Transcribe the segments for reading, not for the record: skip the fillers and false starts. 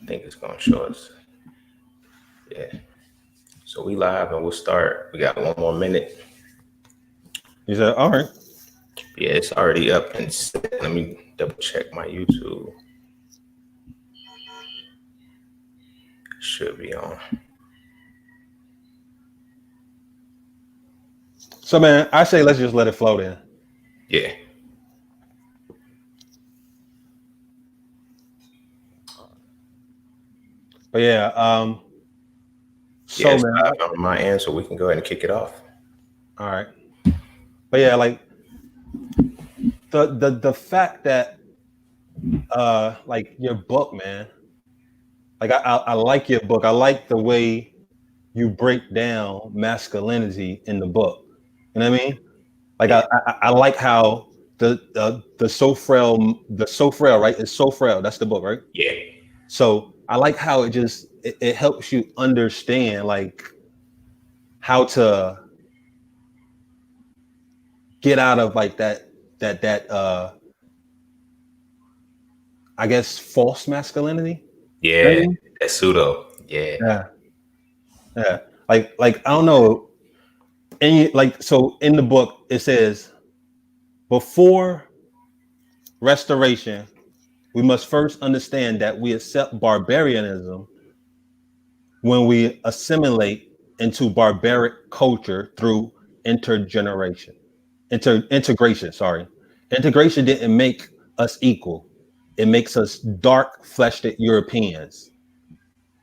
I think it's gonna show us. Yeah. So we live and we'll start. We got 1 more minute. He said, all right. Yeah, it's already up and set. Let me double check my YouTube. Should be on. So, man, I say let's just let it flow then. Yeah. But yeah, Yeah, so it's man, live on my end, so we can go ahead and kick it off. all right. But yeah, like the fact that like your book, man, like I like your book. I like the way you break down masculinity in the book. You know what I mean? Like Yeah. I like how the so frail, right? It's so frail. That's the book, right? Yeah. So I like how it helps you understand like how to get out of like that I guess false masculinity. You know what I Yeah. mean? That pseudo. Yeah. Yeah, yeah. Like I don't know. And you, like so in the book it says before restoration, we must first understand that we accept barbarianism when we assimilate into barbaric culture through intergeneration. Integration, sorry. Integration didn't make us equal. It makes us dark fleshed Europeans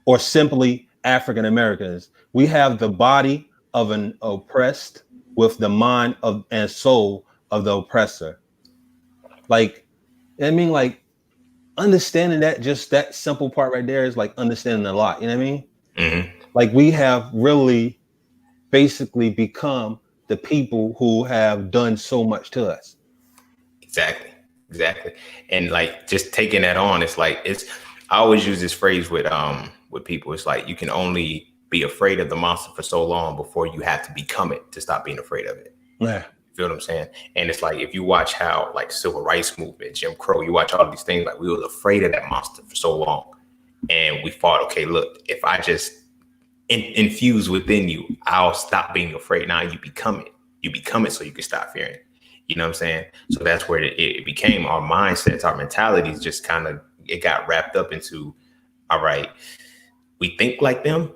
or simply African Americans. We have the body of an oppressed with the mind of and soul of the oppressor. Like, I mean, like understanding that just that simple part right there is like understanding a lot. You know what I mean? Hmm. Like we have really basically become the people who have done so much to us. Exactly. Exactly. And like just taking that on, it's like it's. I always use this phrase with people. It's like you can only be afraid of the monster for so long before you have to become it to stop being afraid of it. Yeah. You feel what I'm saying? And it's like if you watch how like civil rights movement, Jim Crow, you watch all of these things, like we was afraid of that monster for so long. And we fought, okay, look, if I just infuse within you, I'll stop being afraid. Now you become it. You become it so you can stop fearing it. You know what I'm saying? So that's where it became our mindsets, our mentalities just kind of, it got wrapped up into, all right, we think like them,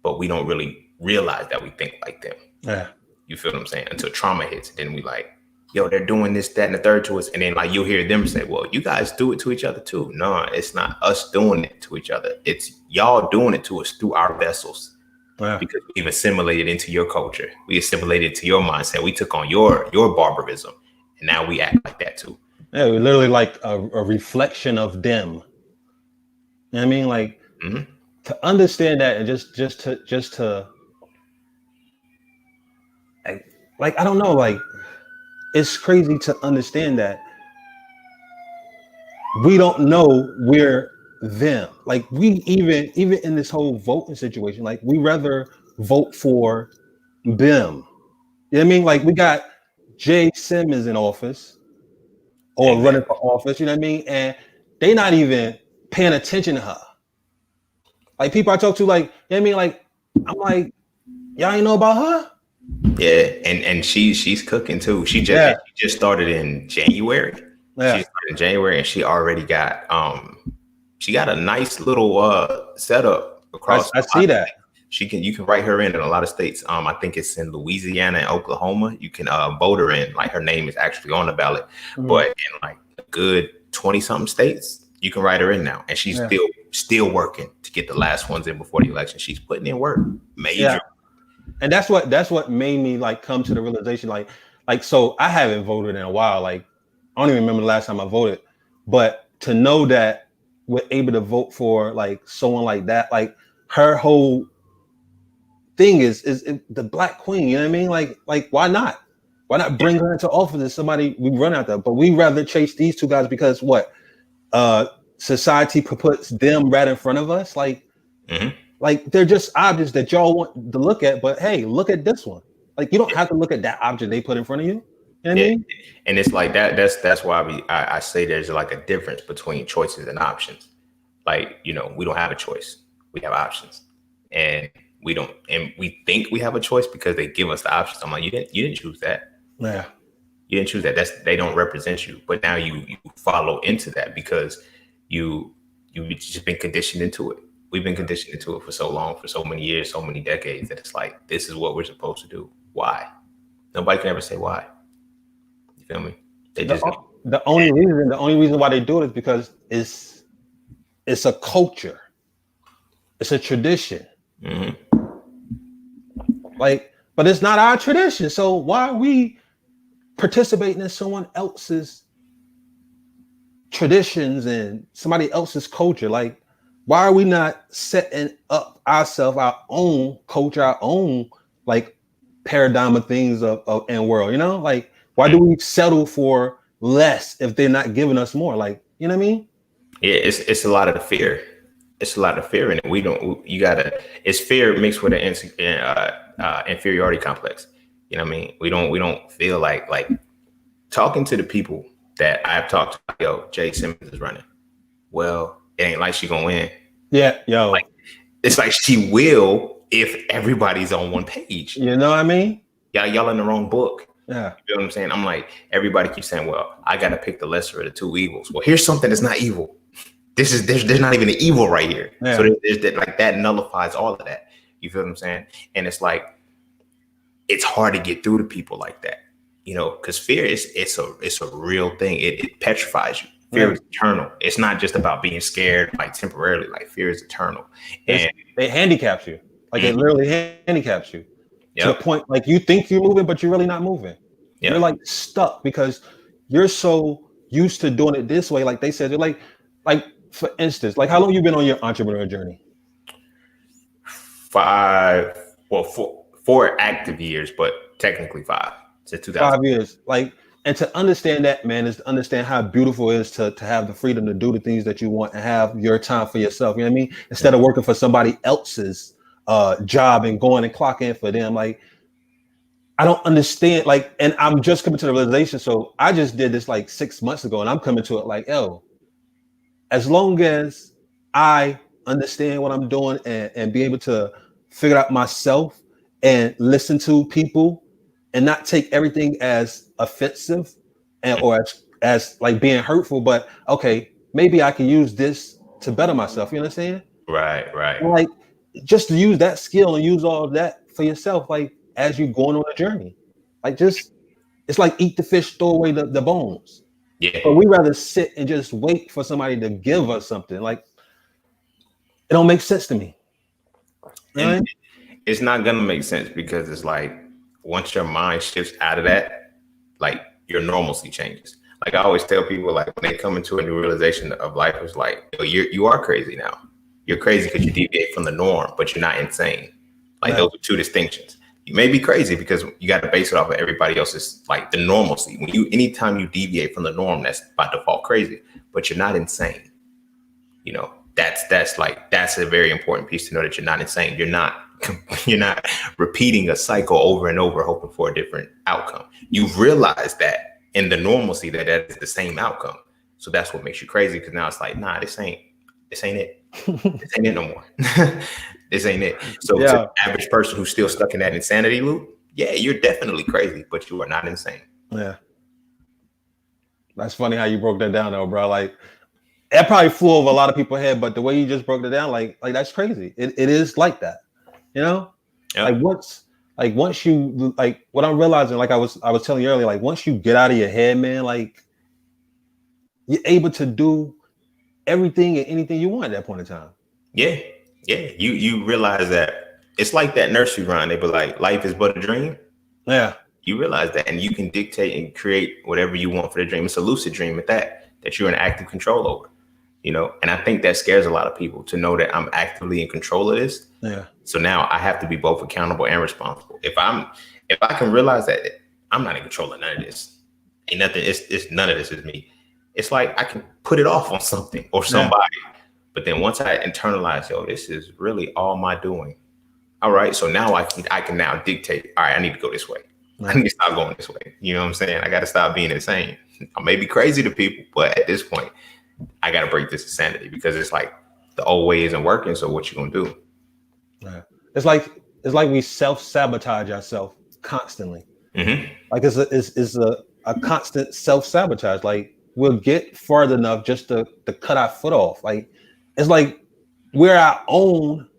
but we don't really realize that we think like them. Yeah. You feel what I'm saying? Until trauma hits, then we like, yo, they're doing this, that, and the third to us. And then like you'll hear them say, well, you guys do it to each other too. No, it's not us doing it to each other. It's y'all doing it to us through our vessels. Yeah. Because we've assimilated into your culture. We assimilated to your mindset. We took on your barbarism. And now we act like that too. Yeah, we're literally like a reflection of them. You know what I mean? Like Hmm. to understand that and just to like I don't know, like it's crazy to understand that we don't know we're them. Like we even in this whole voting situation, like we rather vote for them. You know what I mean? Like we got Jay Simmons in office or running Exactly. for office, you know what I mean? And they not even paying attention to her. Like people I talk to, like, you know what I mean? Like, I'm like, y'all ain't know about her? Yeah. And she's cooking too. Yeah, She just started in January. She yeah. started in January and she already got she got a nice little setup across I a lot see of that. states. You can write her in a lot of states. I think it's in Louisiana and Oklahoma. You can vote her in. Like her name is actually on the ballot. Mhm. But in like a good 20 something states, you can write her in now. And she's Yeah, still working to get the last ones in before the election. She's putting in work. yeah. Major. And that's what made me like come to the realization, like so I haven't voted in a while. Like I don't even remember the last time I voted, but to know that we're able to vote for like someone like that, like her whole thing is the Black Queen. You know what I mean? Like why not? Why not bring her into office as somebody we run after? But we rather chase these two guys because what? Uh, Society puts them right in front of us. Mhm. Like they're just objects that y'all want to look at. But hey, look at this one. Like you don't have to look at that object they put in front of you. You know what I Yeah, mean? and it's like that. That's why I say there's like a difference between choices and options. like, you know, we don't have a choice. We have options, and we don't, and we think we have a choice because they give us the options. I'm like, you didn't choose that. Yeah. You didn't choose that. They don't represent you. But now you follow into that because you've just been conditioned into it. We've been conditioned into it for so long, for so many years, so many decades, that it's like, this is what we're supposed to do. Why? Nobody can ever say why. You feel me? They just the only reason why they do it is because it's a culture. It's a tradition. Mm-hmm. Like, but it's not our tradition. So why are we participating in someone else's traditions and somebody else's culture? Like, why are we not setting up ourselves, our own culture, our own like paradigm of things and world? You know, like, why do we settle for less if they're not giving us more? Like, you know what I mean? Yeah, it's a lot of the fear. It's a lot of fear in it. It's fear mixed with an inferiority complex. You know what I mean? We don't feel like talking to the people that I've talked to. Yo, Jay Simmons is running. Well, it ain't like she gonna win. Yeah, yo. Like, it's like she will if everybody's on one page. You know what I mean? Y'all in the wrong book. Yeah. You know what I'm saying? I'm like, everybody keeps saying, well, I gotta pick the lesser of the two evils. Well, here's something that's not evil. There's not even an evil right here. Yeah. So there's that, like, that nullifies all of that. You feel what I'm saying? And it's like, it's hard to get through to people like that, you know, because fear it's a real thing. It petrifies you. Fear is eternal. It's not just about being scared like temporarily. Like, fear is eternal. And it handicaps you. Like, it literally handicaps you to the point, like, you think you're moving, but you're really not moving. You're like stuck because you're so used to doing it this way. Like they said, like for instance, like, how long you been on your entrepreneurial journey? 4 active years, but technically 5 since 2000. 5 years. Like, and to understand that, man, is to understand how beautiful it is to have the freedom to do the things that you want and have your time for yourself. You know what I mean? Instead of working for somebody else's job and going and clock in for them. Like, I don't understand. Like, and I'm just coming to the realization. So I just did this like 6 months ago, and I'm coming to it like, yo, as long as I understand what I'm doing and be able to figure out myself and listen to people and not take everything as offensive or as like being hurtful, but okay, maybe I can use this to better myself. You know what I'm saying? Right. Like, just to use that skill and use all of that for yourself, like, as you're going on a journey. Like, just, it's like eat the fish, throw away the bones. Yeah. But we rather sit and just wait for somebody to give us something. Like, it don't make sense to me. Right? It's not gonna make sense because it's like, once your mind shifts out of that, like, your normalcy changes. Like, I always tell people, like, when they come into a new realization of life, it's like, you are crazy now. You're crazy because you deviate from the norm, but you're not insane. Like, those are two distinctions. You may be crazy because you got to base it off of everybody else's, like, the normalcy. Anytime you deviate from the norm, that's by default crazy, but you're not insane. You know, that's a very important piece to know, that you're not insane. You're not repeating a cycle over and over, hoping for a different outcome. You've realized that in the normalcy that is the same outcome. So that's what makes you crazy. Because now it's like, nah, this ain't it. This ain't it no more. This ain't it. So to the average person who's still stuck in that insanity loop, yeah, you're definitely crazy, but you are not insane. Yeah. That's funny how you broke that down though, bro. Like, that probably flew over a lot of people's head, but the way you just broke it down, like that's crazy. It is like that, you know? Yep. Once you, like, what I'm realizing, like I was telling you earlier, like, once you get out of your head, man, like, you're able to do everything and anything you want at that point in time. Yeah. You realize that it's like that nursery rhyme. They be like, life is but a dream. Yeah. You realize that, and you can dictate and create whatever you want for the dream. It's a lucid dream at that you're in active control over, you know? And I think that scares a lot of people, to know that I'm actively in control of this. Yeah. So now I have to be both accountable and responsible. If I can realize that I'm not in control of none of this, ain't nothing. It's none of this is me. It's like I can put it off on something or somebody. Yeah. But then once I internalize, this is really all my doing. All right. So now I can now dictate, all right, I need to go this way. I need to stop going this way. You know what I'm saying? I got to stop being insane. I may be crazy to people, but at this point, I got to break this insanity, because it's like, the old way isn't working. So what you gonna do? Yeah. It's like we self-sabotage ourselves constantly. Mm-hmm. Like it's a constant self-sabotage. Like we'll get far enough just to cut our foot off. Like it's like we're our own.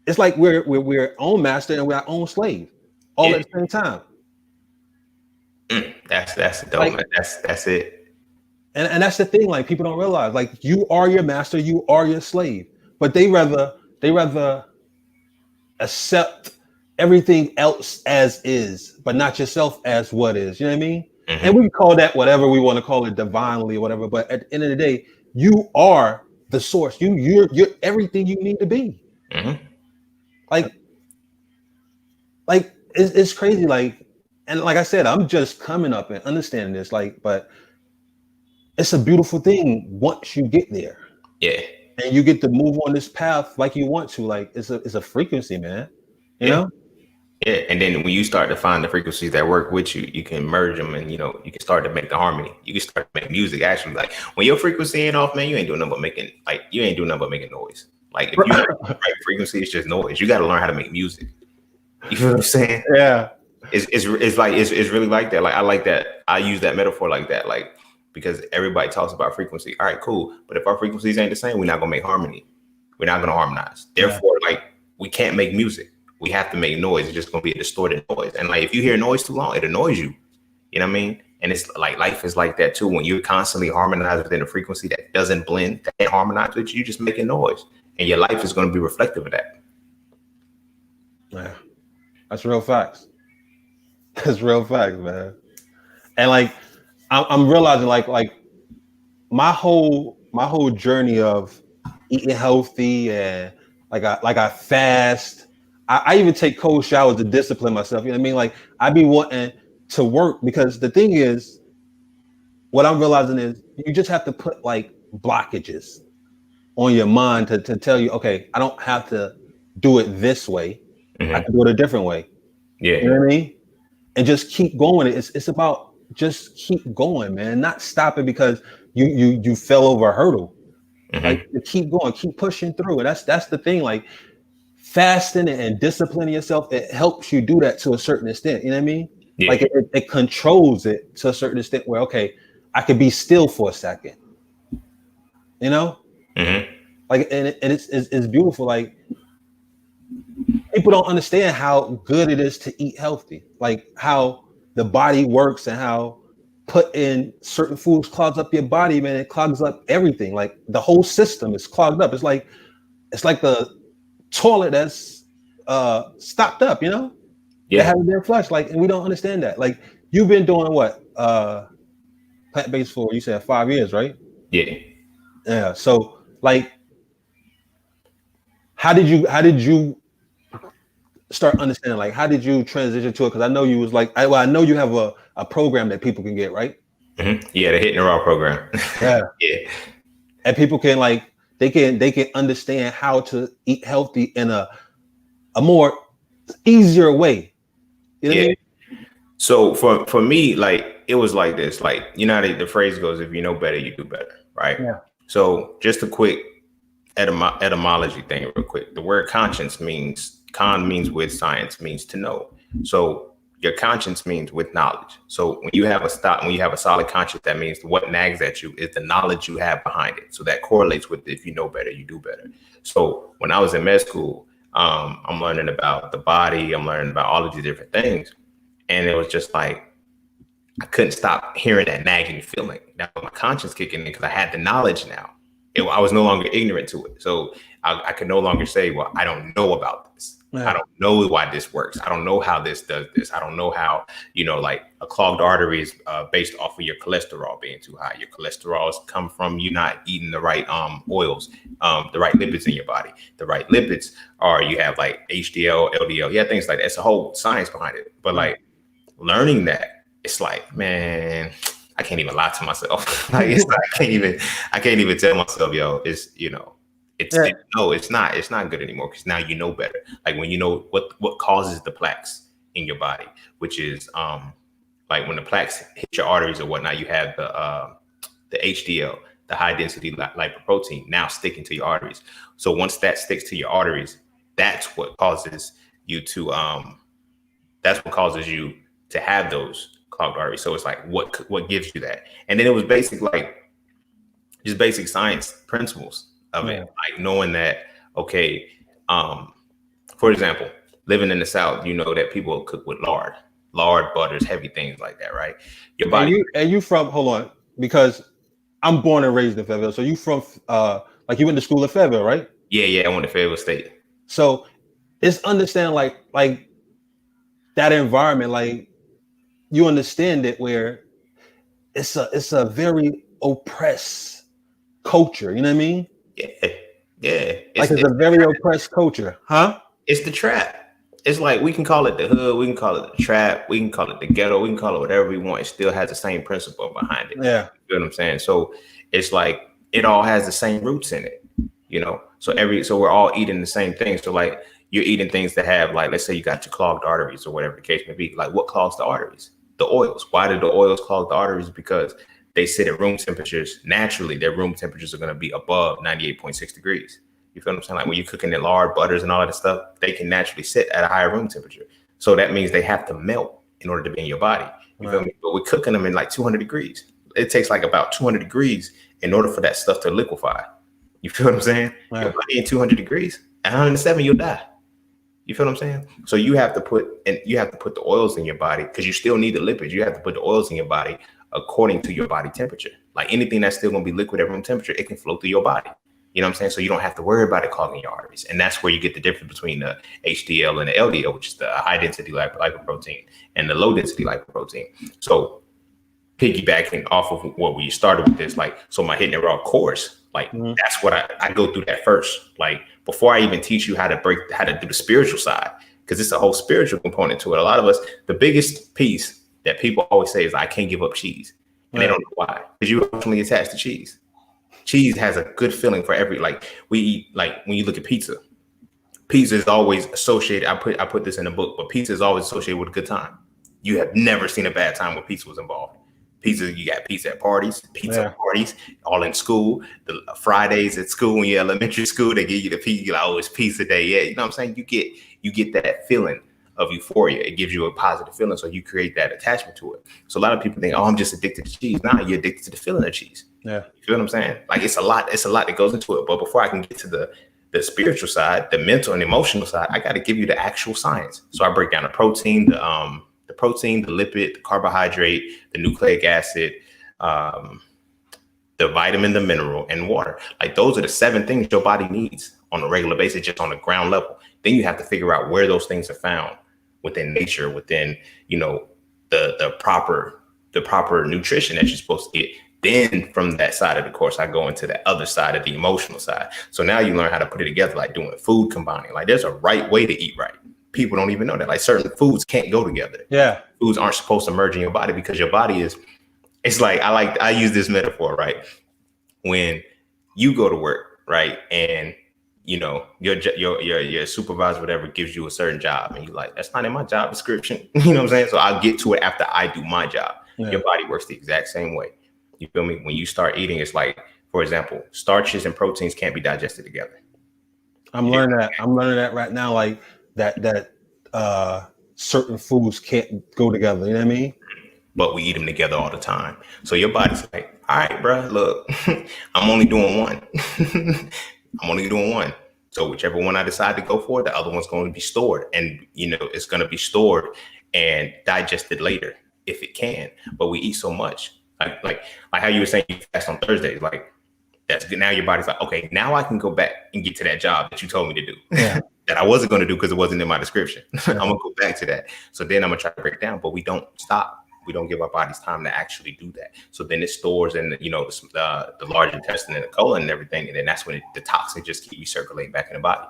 It's like we're our own master and we're our own slave, all Yeah. at the same time. That's dope, Like, man. That's it. and that's the thing. Like people don't realize. Like you are your master, you are your slave. But they rather accept everything else as is, but not yourself as what is. You know what I mean? Mm-hmm. And we can call that whatever we want to call it, divinely or whatever. But at the end of the day, you are the source. You're everything you need to be. Mm-hmm. Like it's crazy. Like, and like I said, I'm just coming up and understanding this. Like, but it's a beautiful thing once you get there. Yeah. And you get to move on this path like you want to. Like it's a frequency, man. You Yeah. know? Yeah, and then when you start to find the frequencies that work with you, you can merge them, and you can start to make the harmony. You can start to make music. Actually, like when your frequency ain't off, man, you ain't doing nothing but making noise. Like if you have the right frequency, it's just noise. You got to learn how to make music. You feel what I'm saying? Yeah. It's really like that. Like I like that. I use that metaphor like that. Like because everybody talks about frequency. All right, cool. But if our frequencies ain't the same, we're not gonna make harmony. We're not gonna harmonize. Therefore, like we can't make music. We have to make noise. It's just gonna be a distorted noise. And like if you hear noise too long, it annoys you. You know what I mean? And it's like life is like that too. When you're constantly harmonized within a frequency that doesn't blend, that can't harmonize with you, just making noise. And your life is gonna be reflective of that. Yeah. That's real facts. That's real facts, man. And like I'm realizing like my whole journey of eating healthy and I fast. I even take cold showers to discipline myself. You know what I mean? Like I be wanting to work because the thing is, what I'm realizing is you just have to put like blockages on your mind to tell you, okay, I don't have to do it this way. Mm-hmm. I can do it a different way. Yeah. You know what I mean? And just keep going. It's about just keep going, man. Not stopping because you fell over a hurdle. Mm-hmm. Like keep going, keep pushing through. And that's the thing. Like fasting and disciplining yourself, it helps you do that to a certain extent. You know what I mean? Yeah. Like it controls it to a certain extent where okay, I could be still for a second. You know? Mm-hmm. Like and it's beautiful. Like people don't understand how good it is to eat healthy, like how the body works and how put in certain foods clogs up your body, man. It clogs up everything. Like the whole system is clogged up. It's like the toilet that's stopped up, you know? Yeah. That haven't been flushed. Like, and we don't understand that. Like you've been doing what? Plant-based for you said 5 years, right? Yeah. Yeah. So like how did you start understanding, like how did you transition to it? Because I know you was like I know you have a program that people can get, right? Mm-hmm. Yeah, the Hitting the Raw program. Yeah. Yeah. And people can like they can understand how to eat healthy in a more easier way. You know what I mean? So for me, like it was like this, like you know how the phrase goes, if you know better, you do better, right? Yeah. So just a quick etymology thing real quick. The word conscience means with, science means to know. So your conscience means with knowledge. So when you have a solid conscience, that means what nags at you is the knowledge you have behind it. So that correlates with if you know better, you do better. So when I was in med school, I'm learning about the body, I'm learning about all of these different things. And it was just like I couldn't stop hearing that nagging feeling. Now my conscience kicking in because I had the knowledge now. I was no longer ignorant to it. So I could no longer say, well, I don't know about this. Yeah. I don't know why this works. I don't know how this does this. I don't know how, like a clogged artery is based off of your cholesterol being too high. Your cholesterol come from you not eating the right oils, the right lipids in your body. The right lipids are you have like HDL, LDL, yeah, things like that. It's a whole science behind it. But like learning that, it's like, man, I can't even lie to myself. Like it's like, I can't even tell myself, yo, it's it's not good anymore because now you know better. Like when you know what causes the plaques in your body, which is like when the plaques hit your arteries or whatnot, you have the HDL, the high density lipoprotein now sticking to your arteries. So once that sticks to your arteries, that's what causes you to have those clogged arteries. So it's like what gives you that? And then it was just basic science principles of it, like knowing that, okay, for example, living in the South, you know that people cook with lard, butters, heavy things like that, right? Your body. And you from, hold on, because I'm born and raised in Fayetteville. So you from, like you went to school in Fayetteville, right? Yeah, I went to Fayetteville State. So it's understand like that environment, like you understand it where it's a very oppressed culture. You know what I mean? Yeah. It's a very oppressed culture, huh? It's the trap. It's like we can call it the hood, we can call it the trap, we can call it the ghetto, we can call it whatever we want. It still has the same principle behind it. Yeah. You know what I'm saying? So it's like it all has the same roots in it, you know. So we're all eating the same thing. So like you're eating things that have, like, let's say you got your clogged arteries or whatever the case may be. Like what clogs the arteries? The oils. Why do the oils clog the arteries? Because they sit at room temperatures. Naturally, their room temperatures are going to be above 98.6 degrees. You feel what I'm saying? Like when you're cooking in lard, butters, and all that stuff, they can naturally sit at a higher room temperature. So that means they have to melt in order to be in your body. You feel me? But we're cooking them in like 200 degrees. It takes like about 200 degrees in order for that stuff to liquefy. You feel what I'm saying? Right. Your body in 200 degrees, at 107, you'll die. You feel what I'm saying? So you have to put the oils in your body, because you still need the lipids. You have to put the oils in your body according to your body temperature. Like anything that's still going to be liquid at room temperature, it can flow through your body. You know what I'm saying? So you don't have to worry about it clogging your arteries. And that's where you get the difference between the HDL and the LDL, which is the high density lipoprotein and the low density lipoprotein. So piggybacking off of what we started with this, like, so my Hitting It Raw course, like that's what I go through that first, like before I even teach you how to do the spiritual side, because it's a whole spiritual component to it. A lot of us, the biggest piece that people always say is, I can't give up cheese. And they don't know why, because you're emotionally attached to cheese. Cheese has a good feeling for like we eat, like when you look at pizza is always associated. I put this in the book, but pizza is always associated with a good time. You have never seen a bad time when pizza was involved. Pizza, you got pizza at parties, parties, all in school. The Fridays at school, when you're elementary school, they give you the pizza. You're like, oh, it's pizza day. Yeah, you know what I'm saying? You get that feeling of euphoria. It gives you a positive feeling, so you create that attachment to it. So a lot of people think, oh, I'm just addicted to cheese. Nah, you're addicted to the feeling of cheese. Yeah, you feel what I'm saying? Like it's a lot that goes into it. But before I can get to the spiritual side, the mental and emotional side, I got to give you the actual science. So I break down the protein, the lipid, the carbohydrate, the nucleic acid, the vitamin, the mineral, and water. Like those are the 7 things your body needs on a regular basis, just on the ground level. Then you have to figure out where those things are found within nature, within, you know, the proper nutrition that you're supposed to get. Then from that side of the course, I go into the other side of the emotional side. So now you learn how to put it together, like doing food combining. Like there's a right way to eat right. People don't even know that. Like certain foods can't go together. Yeah. Foods aren't supposed to merge in your body, because your body it's like, I use this metaphor, right? When you go to work, right? And you know, your supervisor, whatever, gives you a certain job, and you're like, that's not in my job description. You know what I'm saying? So I'll get to it after I do my job. Yeah. Your body works the exact same way. You feel me? When you start eating, it's like, for example, starches and proteins can't be digested together. I'm learning that right now. Like that certain foods can't go together. You know what I mean? But we eat them together all the time. So your body's like, all right, bro, look, I'm only doing one. I'm only doing one. So whichever one I decide to go for, the other one's going to be stored. And, you know, it's going to be stored and digested later if it can. But we eat so much. Like how you were saying you fast on Thursdays, like that's good. Now your body's like, okay, now I can go back and get to that job that you told me to do. Yeah. That I wasn't going to do because it wasn't in my description. Yeah. I'm going to go back to that. So then I'm going to try to break it down, but we don't stop. We don't give our bodies time to actually do that. So then it stores in, you know, the large intestine and the colon and everything. And then that's when the toxins just keep recirculating back in the body.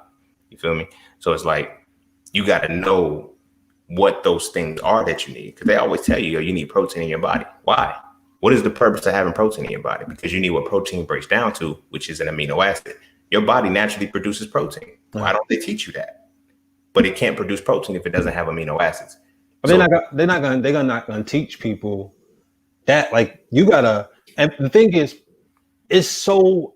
You feel me? So it's like, you got to know what those things are that you need. Because they always tell you, you need protein in your body. Why? What is the purpose of having protein in your body? Because you need what protein breaks down to, which is an amino acid. Your body naturally produces protein. Why don't they teach you that? But it can't produce protein if it doesn't have amino acids. But they're not gonna teach people that. Like you gotta. And the thing is, it's so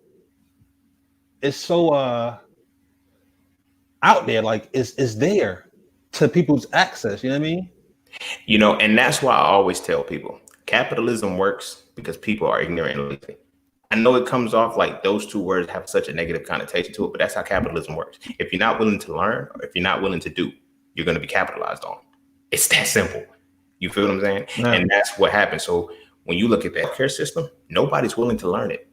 out there, like it's there to people's access. You know what I mean? You know, and that's why I always tell people capitalism works because people are ignorant and lazy. I know it comes off like those two words have such a negative connotation to it, but that's how capitalism works. If you're not willing to learn, or if you're not willing to do, you're going to be capitalized on. It's that simple. You feel what I'm saying? Yeah. And that's what happens. So when you look at the healthcare system, nobody's willing to learn it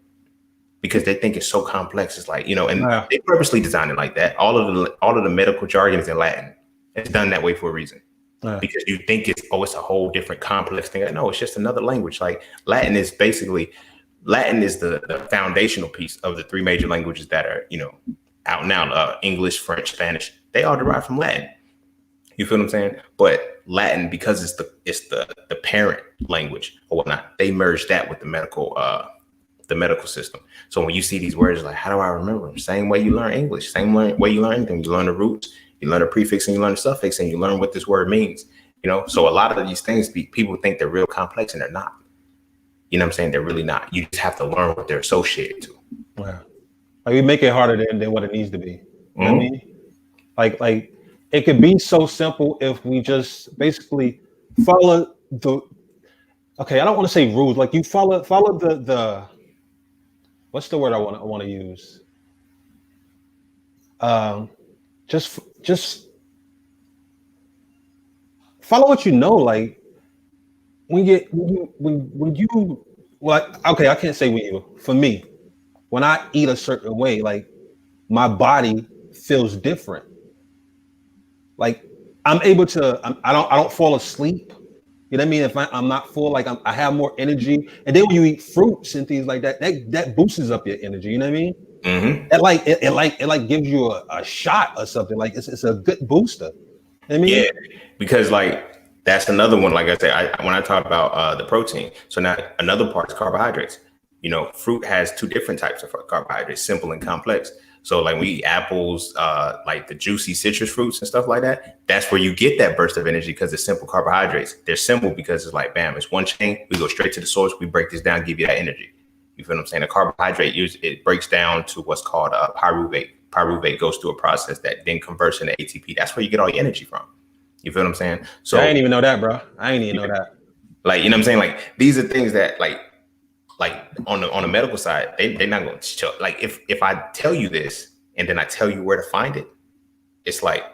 because they think it's so complex. It's like, you know, and Yeah. they purposely designed it like that. All of the medical jargon is in Latin. It's done that way for a reason. Because you think it's a whole different complex thing. No, it's just another language. Like Latin is the foundational piece of the three major languages that are, you know, out now. English, French, Spanish. They all derive from Latin. You feel what I'm saying? But Latin, because it's the parent language or whatnot, they merged that with the medical system. So when you see these words, like, how do I remember them? Same way you learn English, same way you learn anything. You learn the roots, you learn the prefix, and you learn the suffix, and you learn what this word means. You know, so a lot of these things, people think they're real complex, and they're not. You know what I'm saying? They're really not. You just have to learn what they're associated to. Yeah. Like we make it harder than what it needs to be. You know what I mean? Like it could be so simple if we just basically follow the. Okay, I don't want to say rules. Like you follow the. What's the word I want to use? Just follow what you know. Like when you well, okay, I can't say when you. For me, when I eat a certain way, like my body feels different. Like I'm able to. I don't fall asleep. You know what I mean? If I'm not full, like I have more energy. And then when you eat fruits and things like that, that boosts up your energy. You know what I mean? Mm-hmm. It like gives you a shot or something. Like it's a good booster. You know what I mean? Yeah, because like that's another one. Like I said, when I talk about the protein, so now another part is carbohydrates. You know, fruit has two different types of carbohydrates, simple and complex. So like we eat apples, like the juicy citrus fruits and stuff like that. That's where you get that burst of energy because it's simple carbohydrates. They're simple because it's like, bam, it's one chain. We go straight to the source. We break this down, give you that energy. You feel what I'm saying? A carbohydrate, it breaks down to what's called pyruvate. Pyruvate goes through a process that then converts into ATP. That's where you get all your energy from. You feel what I'm saying? So I ain't even know that, bro. I ain't even know that. Like, you know what I'm saying? Like these are things that like on the medical side, they're not going to show. Like if I tell you this and then I tell you where to find it, it's like,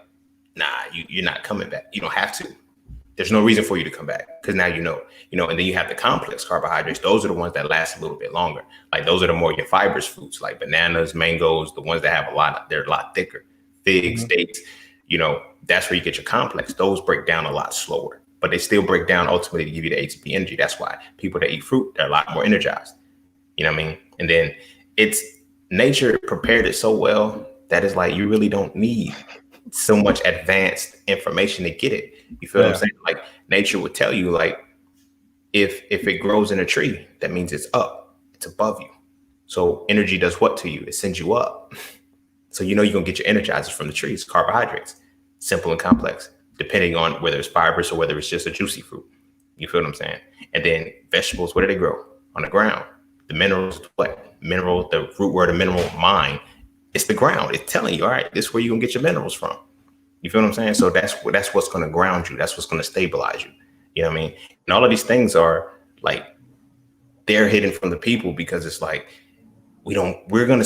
nah, you're not coming back. You don't have to. There's no reason for you to come back because now you know, and then you have the complex carbohydrates. Those are the ones that last a little bit longer. Like those are the more your fibrous fruits, like bananas, mangoes, the ones that have they're a lot thicker. Figs, dates, that's where you get your complex. Those break down a lot slower, but they still break down ultimately to give you the ATP energy. That's why people that eat fruit, they're a lot more energized. You know what I mean? And then it's nature prepared it so well that it's like you really don't need so much advanced information to get it. You feel what I'm saying? Like nature would tell you, like, if it grows in a tree, that means it's up, it's above you. So energy does what to you? It sends you up. So you're gonna get your energizers from the trees, carbohydrates, simple and complex, depending on whether it's fibrous or whether it's just a juicy fruit. You feel what I'm saying? And then vegetables, where do they grow? On the ground. The minerals, what? Mineral, the root word of mineral, mine. It's the ground. It's telling you, all right, this is where you're gonna get your minerals from. You feel what I'm saying? So that's what's gonna ground you. That's what's gonna stabilize you. You know what I mean? And all of these things are like, they're hidden from the people because it's like, we're gonna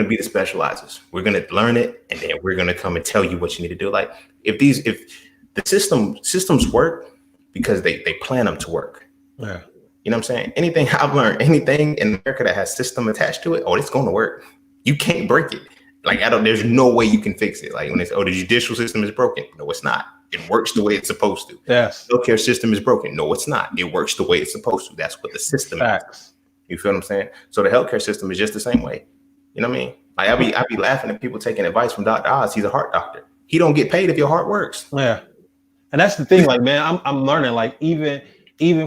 be the specializers. We're gonna learn it, and then we're gonna come and tell you what you need to do. Like if the systems work because they plan them to work. Yeah. You know what I'm saying? Anything I've learned, anything in America that has system attached to it, it's going to work. You can't break it. Like there's no way you can fix it. Like when they say, the judicial system is broken. No, it's not. It works the way it's supposed to. Yes. The healthcare system is broken. No, it's not. It works the way it's supposed to. That's what the system is. You feel what I'm saying? So the healthcare system is just the same way. You know what I mean? Like I be laughing at people taking advice from Dr. Oz. He's a heart doctor. He don't get paid if your heart works. Yeah. And that's the thing, like, man, I'm learning, like, even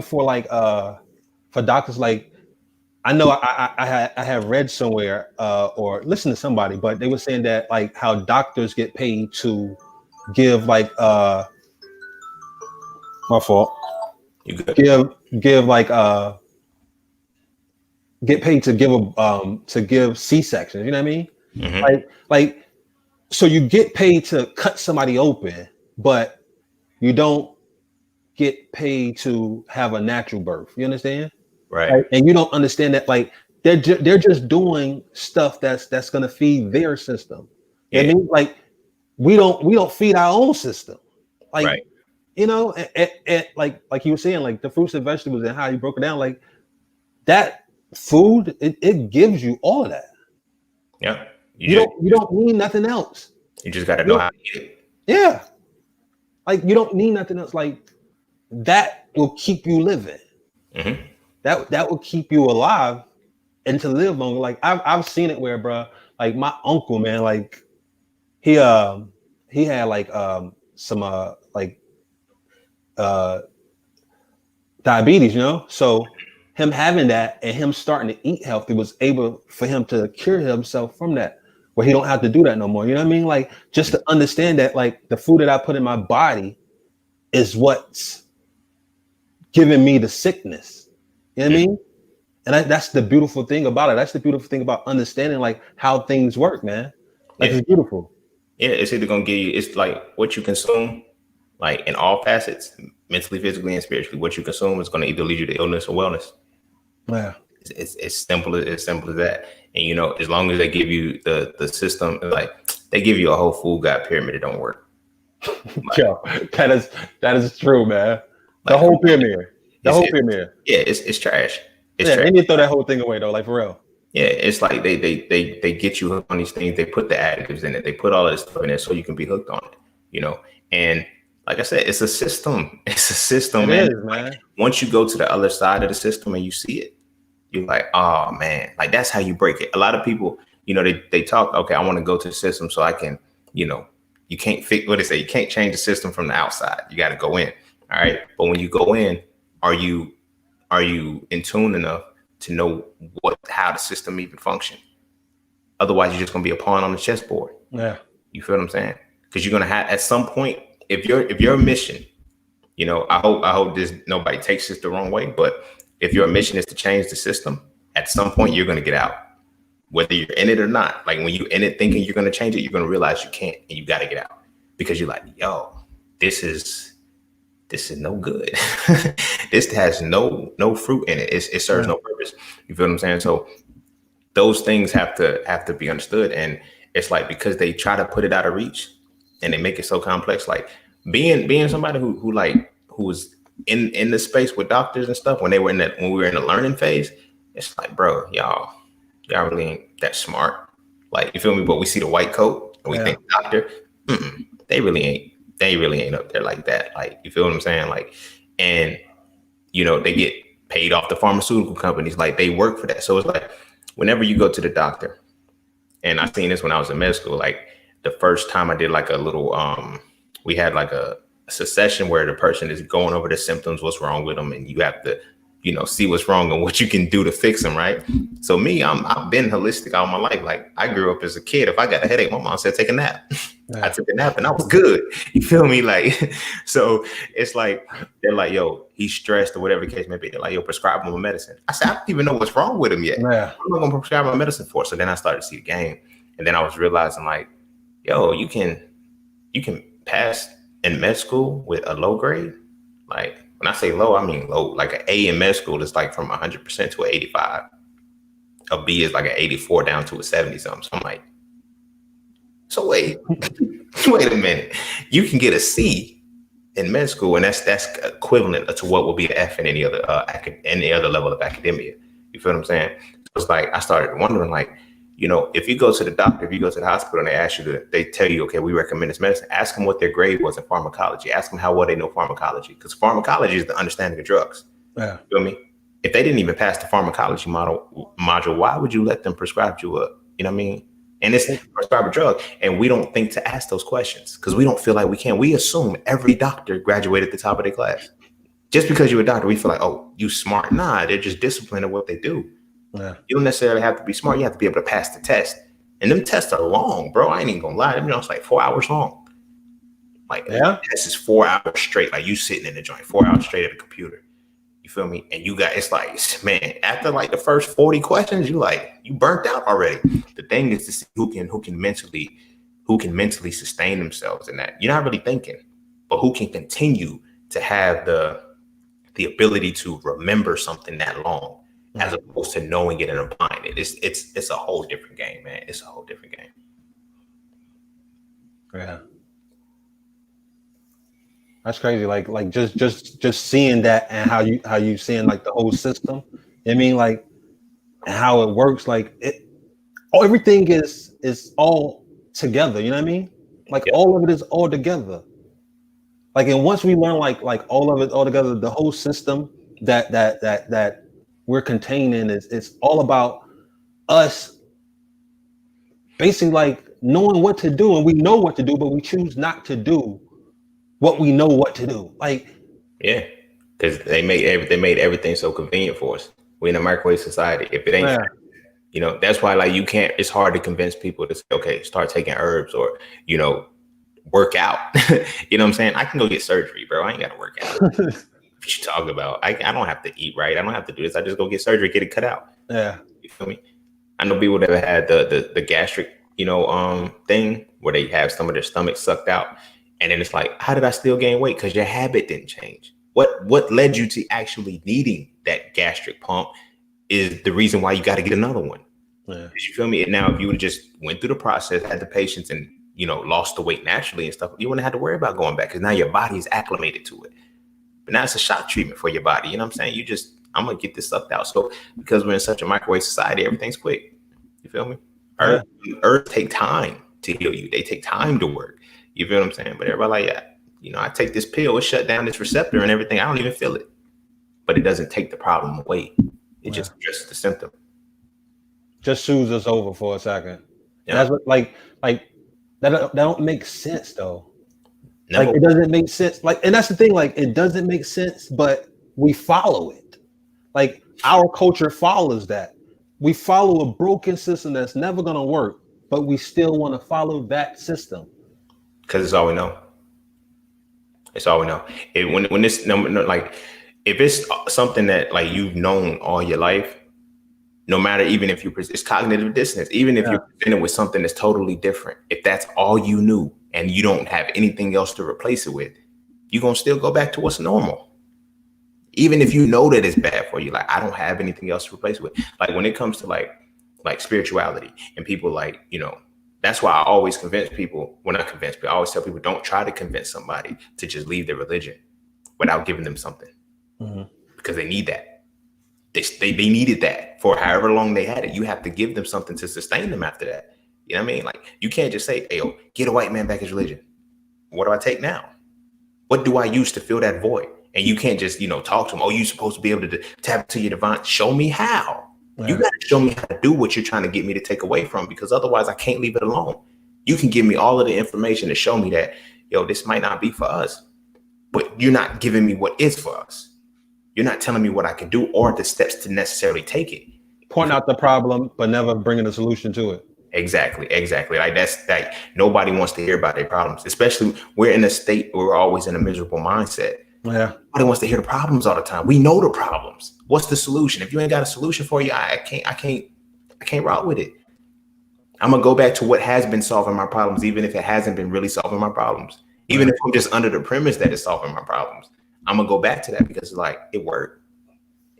for like for doctors, like I know I have read somewhere or listened to somebody, but they were saying that like how doctors get paid to give like my fault. You good. Give get paid to give C-sections. You know what I mean? Mhm. Like so you get paid to cut somebody open, but you don't get paid to have a natural birth. You understand? Right. Right. And you don't understand that like they're just doing stuff that's gonna feed their system. You know Yeah. what I mean? Like we don't feed our own system. Like Right. like you were saying, like the fruits and vegetables and how you broke it down, like that food, it gives you all of that. Yeah. You don't need nothing else. You just got to You know don't- how to eat it. yeah. Like you don't need nothing else. Like that will keep you living. Mhm. That will keep you alive and to live longer. Like I've seen it where, bro, like my uncle, man, like he he had like some like uh diabetes, you know. So him having that and him starting to eat healthy was able for him to cure himself from that, where he don't have to do that no more. You know what I mean? Like just to understand that like the food that I put in my body is what's giving me the sickness. You know what I mean? And that's the beautiful thing about it. That's the beautiful thing about understanding like how things work, man. Like Yeah. it's beautiful. Yeah. It's either gonna give you. It's like what you consume, like in all facets, mentally, physically, and spiritually. What you consume is gonna either lead you to illness or wellness. Yeah. It's simple as that. And you know, as long as they give you the system, like they give you a whole food guide pyramid, it don't work. Like, Yo, that is true, man. The like come whole on. pyramid. The It's, whole it, pyramid. yeah, it's trash. It's Yeah, trash. they need to throw that whole thing away though, like for real. Yeah, it's like they get you hooked on these things. They put the additives in it. They put all this stuff in it so you can be hooked on it. You know, and like I said, it's a system. It's a system, It man. is, man. Like, once you go to the other side of the system and you see it, you're like, oh man, like that's how you break it. A lot of people, you know, they talk, okay, I want to go to the system so I can, you know, you can't fix what they say, you can't change the system from the outside. You got to go in. All right. But when you go in, are you in tune enough to know how the system even function? Otherwise, you're just gonna be a pawn on the chessboard. Yeah. You feel what I'm saying? Because you're gonna have at some point, if your mission, you know, I hope this nobody takes this the wrong way, but if your mission is to change the system, at some point you're gonna get out, whether you're in it or not. Like when you're in it thinking you're gonna change it, you're gonna realize you can't, and you got to get out because you're like, yo, this is no good. This has no fruit in it. It serves no purpose. You feel what I'm saying? So those things have to be understood. And it's like because they try to put it out of reach and they make it so complex. Like being somebody who was in the space with doctors and stuff when we were in the learning phase, it's like, bro, y'all really ain't that smart. Like you feel me? But we see the white coat and we think doctor, they really ain't up there like that. Like you feel what I'm saying? Like, and you know, they get paid off the pharmaceutical companies, like they work for that. So it's like whenever you go to the doctor, and I seen this when I was in med school, like the first time I did like a little we had like a session where the person is going over the symptoms, what's wrong with them, and you have to, you know, see what's wrong and what you can do to fix them, right? So me, I've been holistic all my life. Like I grew up as a kid. If I got a headache, my mom said take a nap. I took a nap and I was good. You feel me? Like, so it's like they're like, yo, he's stressed or whatever the case may be. They're like, yo, prescribe him a medicine. I said, I don't even know what's wrong with him yet. Yeah. I'm not gonna prescribe him a medicine for. So then I started to see the game, and then I was realizing like, yo, you can pass in med school with a low grade. Like when I say low, I mean low. Like an A in med school is like from 100% to an 85. A B is like an 84 down to a 70 something. So I'm like, so wait a minute. You can get a C in med school, and that's equivalent to what will be an F in any other level of academia. You feel what I'm saying? So it's like I started wondering, like, you know, if you go to the doctor, if you go to the hospital, and they tell you, okay, we recommend this medicine. Ask them what their grade was in pharmacology. Ask them how well they know pharmacology, because pharmacology is the understanding of drugs. Yeah. You feel me? If they didn't even pass the pharmacology module, why would you let them prescribe you a, you know what I mean? And it's prescribe a drug, and we don't think to ask those questions because we don't feel like we can. We assume every doctor graduated at the top of their class. Just because you're a doctor, we feel like, oh, you smart. Nah, they're just disciplined in what they do. Yeah. You don't necessarily have to be smart. You have to be able to pass the test. And them tests are long, bro. I ain't even gonna lie. Them, you know, it's like 4 hours long. Like, this is 4 hours straight. Like you sitting in the joint, 4 hours straight at the computer. You feel me? And you got, it's like, man, after like the first 40 questions, you burnt out already. The thing is to see who can mentally sustain themselves in that. You're not really thinking, but who can continue to have the ability to remember something that long, as opposed to knowing it and applying it. It's a whole different game, man. It's a whole different game. Yeah. That's crazy. Like just seeing that, and how you seeing like the whole system. I mean, like, and how it works. Like everything is all together. You know what I mean? Like all of it is all together. Like, and once we learn like all of it all together, the whole system that we're contained in it's all about us basically like knowing what to do, and we know what to do, but we choose not to do what we know what to do. Like, yeah, because they made everything so convenient for us. We're in a microwave society. If it ain't, you know, that's why like you can't. It's hard to convince people to say, okay, start taking herbs, or work out. You know what I'm saying? I can go get surgery, bro. I ain't got to work out. What you talking about? I don't have to eat right. I don't have to do this. I just go get surgery, get it cut out. Yeah, you feel me? I know people that have had the gastric, thing where they have some of their stomach sucked out. And then it's like, how did I still gain weight? Because your habit didn't change. What led you to actually needing that gastric pump is the reason why you got to get another one. Yeah. You feel me? And now, if you would have just went through the process, had the patience, and lost the weight naturally and stuff, you wouldn't have to worry about going back, because now your body is acclimated to it. But now it's a shock treatment for your body. You know what I'm saying? I'm gonna get this sucked out. So because we're in such a microwave society, everything's quick. You feel me? Herbs take time to heal you. They take time to work. You feel what I'm saying? But everybody like, I take this pill, it shut down this receptor and everything. I don't even feel it. But it doesn't take the problem away. It just addresses the symptom. Just soothes us over for a second. Yeah. That's what like that don't make sense though. No. Like, it doesn't make sense. Like, and that's the thing, like, it doesn't make sense, but we follow it. Like, our culture follows that. We follow a broken system that's never gonna work, but we still want to follow that system. Because it's all we know. It's all we know. When this like, if it's something that like you've known all your life, no matter, even if it's cognitive dissonance, even if you're presented with something that's totally different, if that's all you knew and you don't have anything else to replace it with, you're gonna still go back to what's normal. Even if you know that it's bad for you, like, I don't have anything else to replace it with. Like, when it comes to like spirituality, and people like, that's why I always convince people, I always tell people, don't try to convince somebody to just leave their religion without giving them something, because they need that. They needed that for however long they had it. You have to give them something to sustain them after that. You know what I mean? Like, you can't just say, hey, get a white man back his religion. What do I take now? What do I use to fill that void? And you can't just, talk to them. Oh, you're supposed to be able to tap into your divine. Show me how. Yeah. You got to show me how to do what you're trying to get me to take away from, because otherwise I can't leave it alone. You can give me all of the information to show me that, this might not be for us, but you're not giving me what is for us. You're not telling me what I can do or the steps to necessarily take it. Point out the problem, but never bringing a solution to it. Exactly. Like, that's like, nobody wants to hear about their problems, especially we're in a state where we're always in a miserable mindset. Yeah. Nobody wants to hear the problems all the time. We know the problems. What's the solution? If you ain't got a solution for you, I can't rock with it. I'm gonna go back to what has been solving my problems, even if it hasn't been really solving my problems. Even if I'm just under the premise that it's solving my problems, I'm gonna go back to that, because like, it worked.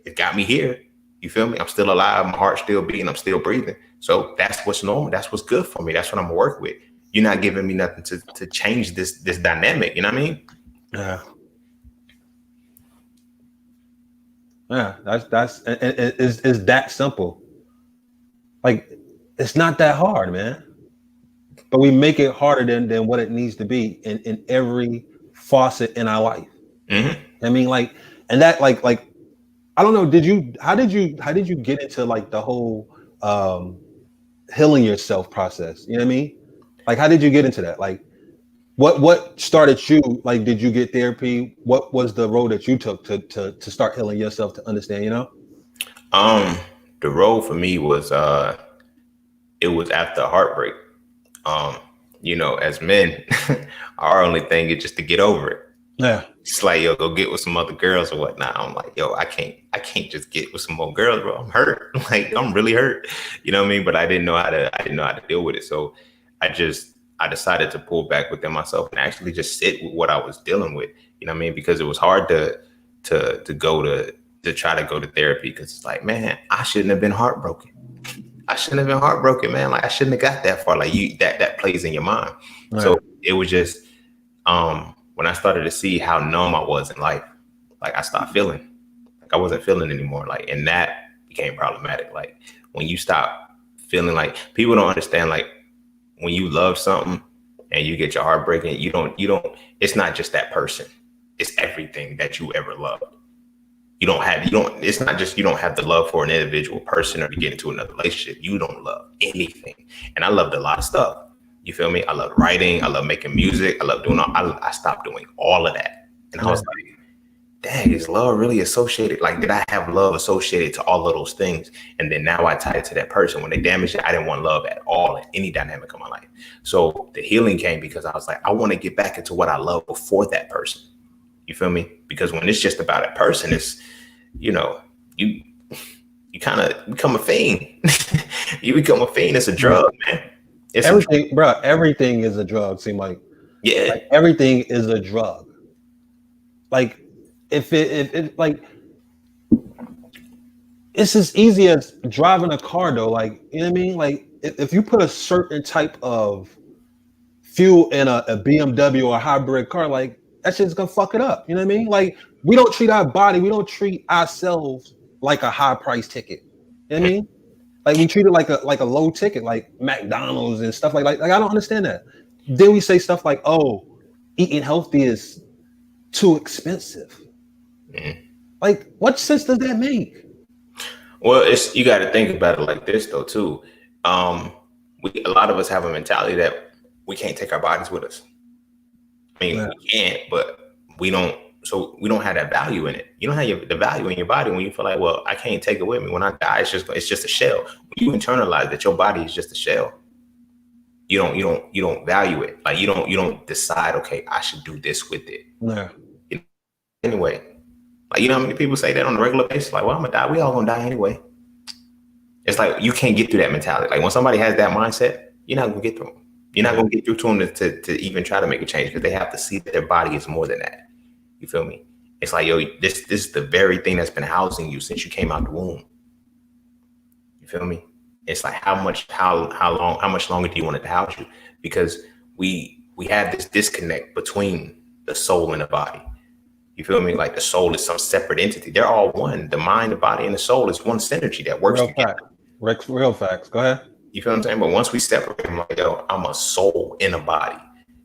It got me here. You feel me? I'm still alive. My heart's still beating. I'm still breathing. So that's what's normal. That's what's good for me. That's what I'm gonna work with. You're not giving me nothing to change this dynamic. You know what I mean? Yeah. Yeah, that's it's that simple. Like, it's not that hard, man. But we make it harder than what it needs to be in every facet in our life. Mm-hmm. I mean, like, and that like I don't know. How did you get into like the whole healing yourself process? You know what I mean? Like, how did you get into that? Like, what started you? Like, did you get therapy? What was the road that you took to start healing yourself, to understand, The road for me was it was after heartbreak. As men, our only thing is just to get over it. Yeah. It's like, yo, go get with some other girls or whatnot. I'm like, yo, I can't just get with some more girls, bro. I'm hurt. Like, I'm really hurt. You know what I mean? But I didn't know how to deal with it. So I decided to pull back within myself and actually just sit with what I was dealing with. You know what I mean? Because it was hard to try to go to therapy, because it's like, man, I shouldn't have been heartbroken. I shouldn't have been heartbroken, man. Like, I shouldn't have got that far. Like, that plays in your mind. Right. So it was just when I started to see how numb I was in life, like, I stopped feeling. Like, I wasn't feeling anymore. Like, and that became problematic. Like, when you stop feeling, like, people don't understand, like, when you love something and you get your heart breaking, you don't, it's not just that person. It's everything that you ever loved. It's not just, you don't have the love for an individual person or to get into another relationship. You don't love anything. And I loved a lot of stuff. You feel me? I love writing. I love making music. I love doing I stopped doing all of that. And I was like, dang, is love really associated? Like, did I have love associated to all of those things? And then now I tie it to that person. When they damaged it, I didn't want love at all in any dynamic of my life. So the healing came because I was like, I want to get back into what I love before that person. You feel me? Because when it's just about a person, it's, you kind of become a fiend. You become a fiend. It's a drug, man. It's everything, bro. Everything is a drug. Seem like, yeah, like everything is a drug. Like, if it like, it's as easy as driving a car, though. Like, you know what I mean? Like, if you put a certain type of fuel in a BMW or a hybrid car, like, that shit's gonna fuck it up. You know what I mean? Like, we don't treat our body, we don't treat ourselves like a high price ticket. You know what I mean? Like, we treat it like a low ticket, like McDonald's and stuff like I don't understand that. Then we say stuff like, oh, eating healthy is too expensive. Mm-hmm. Like, what sense does that make? Well, you got to think about it like this, though, too. A lot of us have a mentality that we can't take our bodies with us. I mean, we can't, but we don't. So we don't have that value in it. You don't have the value in your body when you feel like, well, I can't take it with me. When I die, it's just a shell. When you internalize that your body is just a shell, you don't value it. Like, you don't decide, okay, I should do this with it. Yeah. Anyway, like, you know how many people say that on a regular basis? Like, well, I'm gonna die. We all gonna die anyway. It's like, you can't get through that mentality. Like, when somebody has that mindset, you're not gonna get through them. You're not gonna get through to them to even try to make a change, because they have to see that their body is more than that. You feel me? It's like, yo, this is the very thing that's been housing you since you came out the womb. You feel me? It's like, how much longer do you want it to house you? Because we have this disconnect between the soul and the body. You feel me? Like, the soul is some separate entity. They're all one. The mind, the body, and the soul is one synergy that works together. Real facts. Go ahead. You feel what I'm saying? But once we separate, I'm like, yo, I'm a soul in a body.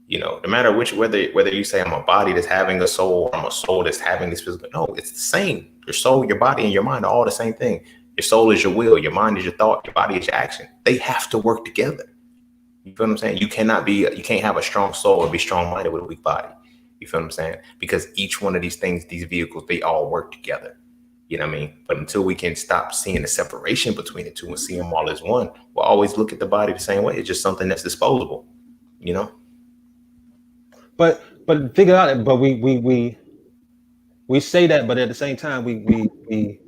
You know, no matter whether you say I'm a body that's having a soul, or I'm a soul that's having this physical, no, it's the same. Your soul, your body, and your mind are all the same thing. Your soul is your will, your mind is your thought, your body is your action. They have to work together. You feel what I'm saying? You can't have a strong soul and be strong-minded with a weak body. You feel what I'm saying? Because each one of these things, these vehicles, they all work together. You know what I mean? But until we can stop seeing the separation between the two and see them all as one, we'll always look at the body the same way. It's just something that's disposable, you know? But figure out, but we say that, but at the same time, we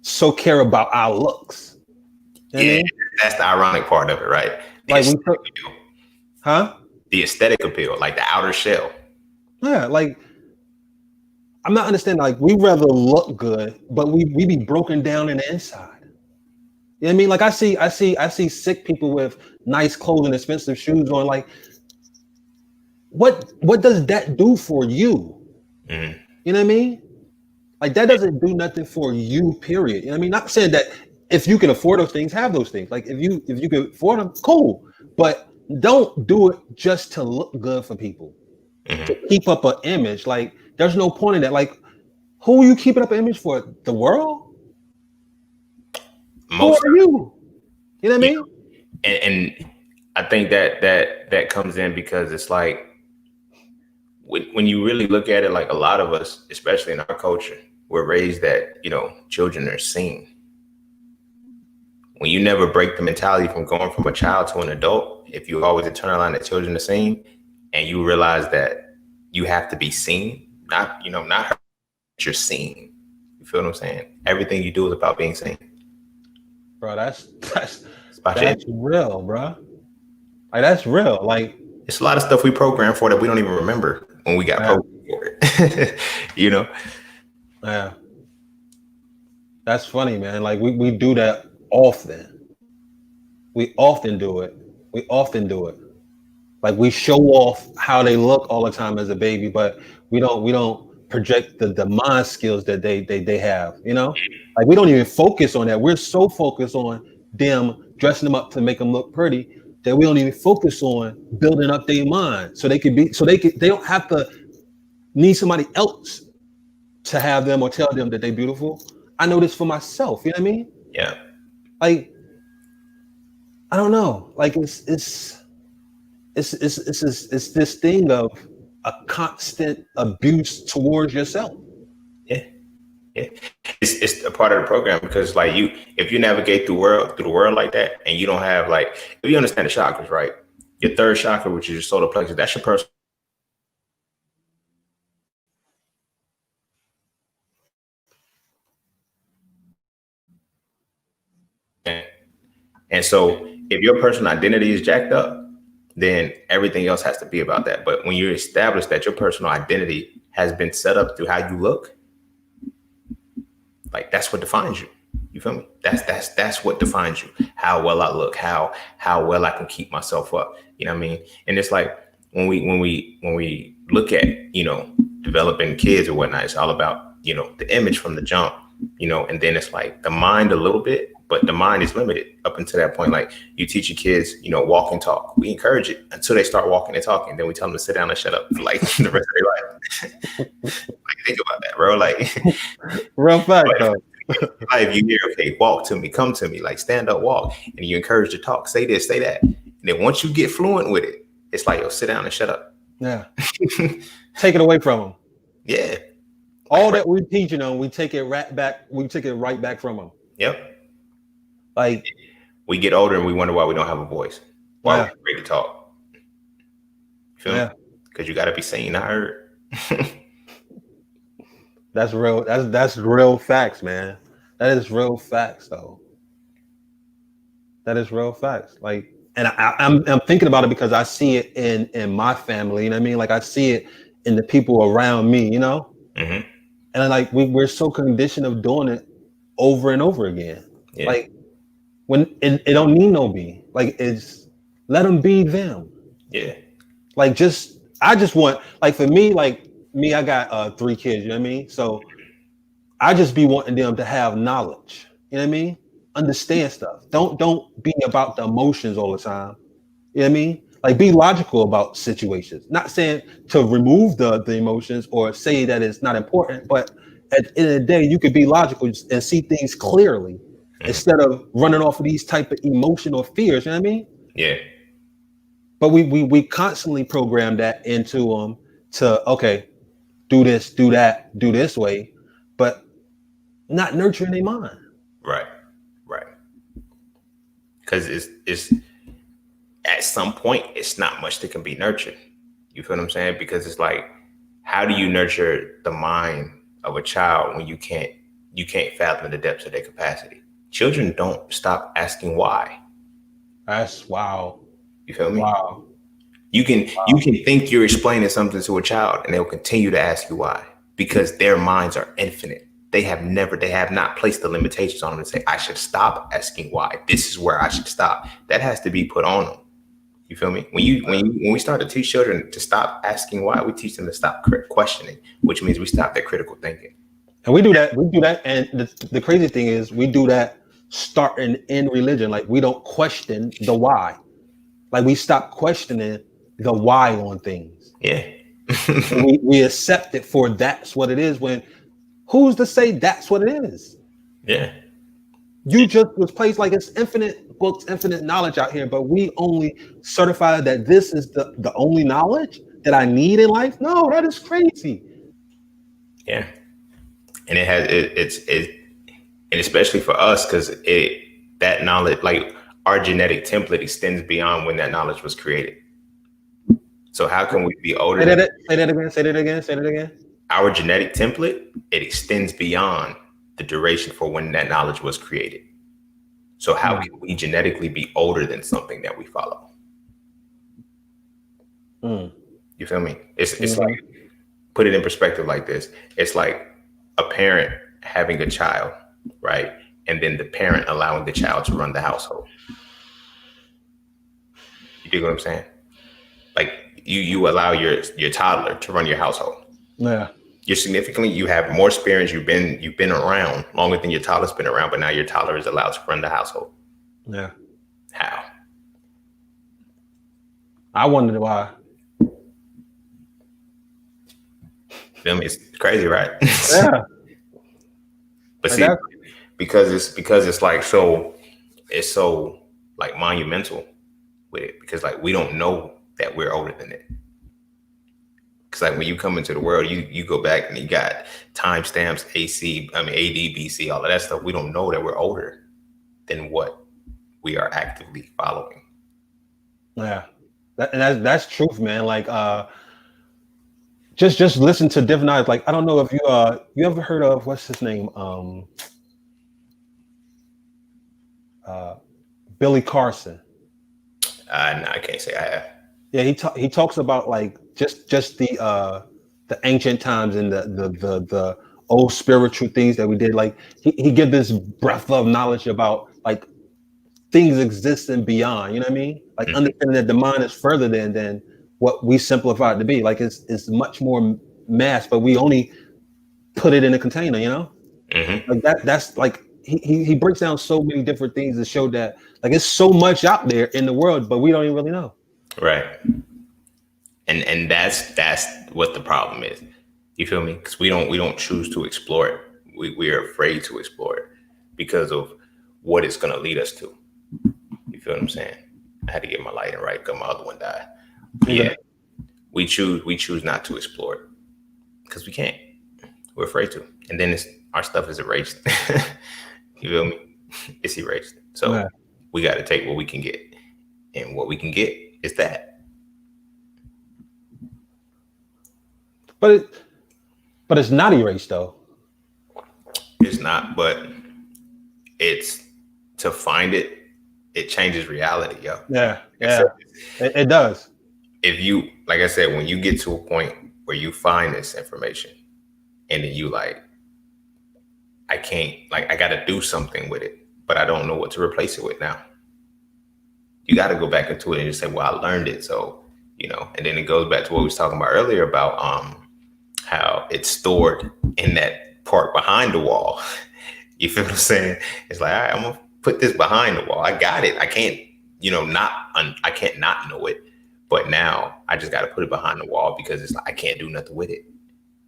so care about our looks. You know, yeah, that's the ironic part of it, right? The aesthetic appeal, like the outer shell. Yeah, like, I'm not understanding. Like, we rather look good, but we be broken down in the inside. You know what I mean? Like, I see sick people with nice clothes and expensive shoes on. Like, what does that do for you? Mm-hmm. You know what I mean? Like, that doesn't do nothing for you, period. You know what I mean? Not saying that if you can afford those things, have those things. Like, if you can afford them, cool. But don't do it just to look good for people. Mm-hmm. To keep up an image. Like, there's no point in that. Like, who are you keeping up an image for? The world? Who are you? You know what I mean? And I think that comes in because it's like, when you really look at it, like, a lot of us, especially in our culture, we're raised that, you know, children are seen. When you never break the mentality from going from a child to an adult, if you always internalize that children are seen, and you realize that you have to be seen not her, you're seen. You feel what I'm saying? Everything you do is about being seen. Bro, that's About your image. real, bro. Like that's real. Like It's a lot of stuff we program for that we don't even remember when we got programmed for it. Yeah. That's funny, man. Like we do that often. We often do it. Like we show off how they look all the time as a baby, but we don't project the mind skills that they have, Like we don't even focus on that. We're so focused on them dressing them up to make them look pretty that we don't even focus on building up their mind they don't have to need somebody else to have them or tell them that they're beautiful. I know this for myself, you know what I mean? Yeah. Like I don't know. Like it's this thing of a constant abuse towards yourself. Yeah. It's a part of the program because like if you navigate through the world like that and you don't have like, if you understand the chakras, right? Your third chakra, which is your solar plexus, that's your personal. And so if your personal identity is jacked up, then everything else has to be about that. But when you establish that your personal identity has been set up through how you look, like that's what defines you. You feel me? That's what defines you. How well I look, how well I can keep myself up. You know what I mean? And it's like when we look at, developing kids or whatnot, it's all about, the image from the jump, and then it's like the mind a little bit, but the mind is limited up until that point. Like you teach your kids, walk and talk. We encourage it until they start walking and talking. Then we tell them to sit down and shut up for like the rest of their life. Like think about that, bro. Like real fact, though. If you hear, okay, walk to me, come to me, like stand up, walk, and you encourage to talk, say this, say that. And then once you get fluent with it, it's like, yo, sit down and shut up. Yeah. Take it away from them. Yeah. All that we're teaching them, we take it right back. We take it right back from them. Yep. Like we get older and we wonder why we don't have a voice. Why we're afraid to talk. You feel me? Because you got to be seen, not heard. That's real. That's real facts, man. That is real facts, though. That is real facts. Like, and I'm thinking about it because I see it in my family. You know what I mean? Like I see it in the people around me. Mm-hmm. And like we're so conditioned of doing it over and over again. Yeah. Like when it don't need no be. Like it's let them be them. Yeah. Like I just want, like for me, I got 3 kids, you know what I mean? So I just be wanting them to have knowledge, you know what I mean? Understand stuff. Don't be about the emotions all the time. You know what I mean? Like be logical about situations. Not saying to remove the emotions or say that it's not important, but at the end of the day, you could be logical and see things clearly instead of running off of these type of emotional fears, you know what I mean? Yeah. But we constantly program that into them to, okay, do this, do that, do this way, but not nurturing their mind. Right. Because it's at some point, it's not much that can be nurtured. You feel what I'm saying? Because it's like, how do you nurture the mind of a child when you can't fathom the depths of their capacity? Children don't stop asking why. That's wow. You feel me? Wow. You can think you're explaining something to a child and they'll continue to ask you why, because their minds are infinite. They have not placed the limitations on them and say, I should stop asking why. This is where I should stop. That has to be put on them. You feel me? When we start to teach children to stop asking why, we teach them to stop questioning, which means we stop their critical thinking. And we do that. And the crazy thing is we do that starting in religion. Like we don't question the why. Like we stop questioning the why on things. Yeah. we accept it for that's what it is, when who's to say that's what it is? Yeah. You just was placed, like it's infinite books, infinite knowledge out here, but we only certify that this is the only knowledge that I need in life. No, that is crazy. Yeah. And and especially for us, because that knowledge, like our genetic template extends beyond when that knowledge was created. So how can we be older? Say that again. our genetic template, it extends beyond the duration for when that knowledge was created. So how can we genetically be older than something that we follow? You feel me? It's like, put it in perspective like this. It's like a parent having a child, right? And then the parent allowing the child to run the household. You dig what I'm saying? Like you allow your toddler to run your household. Yeah. You have more experience. You've been around longer than your toddler's been around, but now your toddler is allowed to run the household. Yeah. How? I wondered why. Feel me? It's crazy, right? Yeah. But see, because it's like it's so like monumental with it, because like we don't know that we're older than it. Because like when you come into the world, you go back and you got timestamps, AD, BC, all of that stuff. We don't know that we're older than what we are actively following. Yeah, that's truth, man. Like, just listen to different eyes. Like, I don't know if you ever heard of, what's his name, Billy Carson. No, I can't say I have. Yeah, he talks about like just the ancient times and the old spiritual things that we did. Like he give this breadth of knowledge about like things existing beyond. You know what I mean? Like understanding that the mind is further than what we simplify it to be. Like it's much more mass, but we only put it in a container. You know, like that's like he breaks down so many different things to show that like it's so much out there in the world, but we don't even really know. Right. And that's what the problem is. You feel me? Because we don't choose to explore it. We are afraid to explore it because of what it's gonna lead us to. You feel what I'm saying? I had to get my lighting right because my other one died. Yeah. We choose not to explore it because we can't. We're afraid to. And then our stuff is erased. You feel me? It's erased. So we got to take what we can get. And what we can get is that. But it's not erased though. It's not, but it's to find it. It changes reality, yo. Yeah, it does. If you, like I said, when you get to a point where you find this information, and then you like, I can't, like, I got to do something with it, but I don't know what to replace it with now. You got to go back into it and just say, well, I learned it, so and then it goes back to what we was talking about earlier about how it's stored in that part behind the wall. You feel what I'm saying? It's like, all right, I'm gonna put this behind the wall. I got it. I can't, I can't not know it. But now I just got to put it behind the wall because it's like I can't do nothing with it.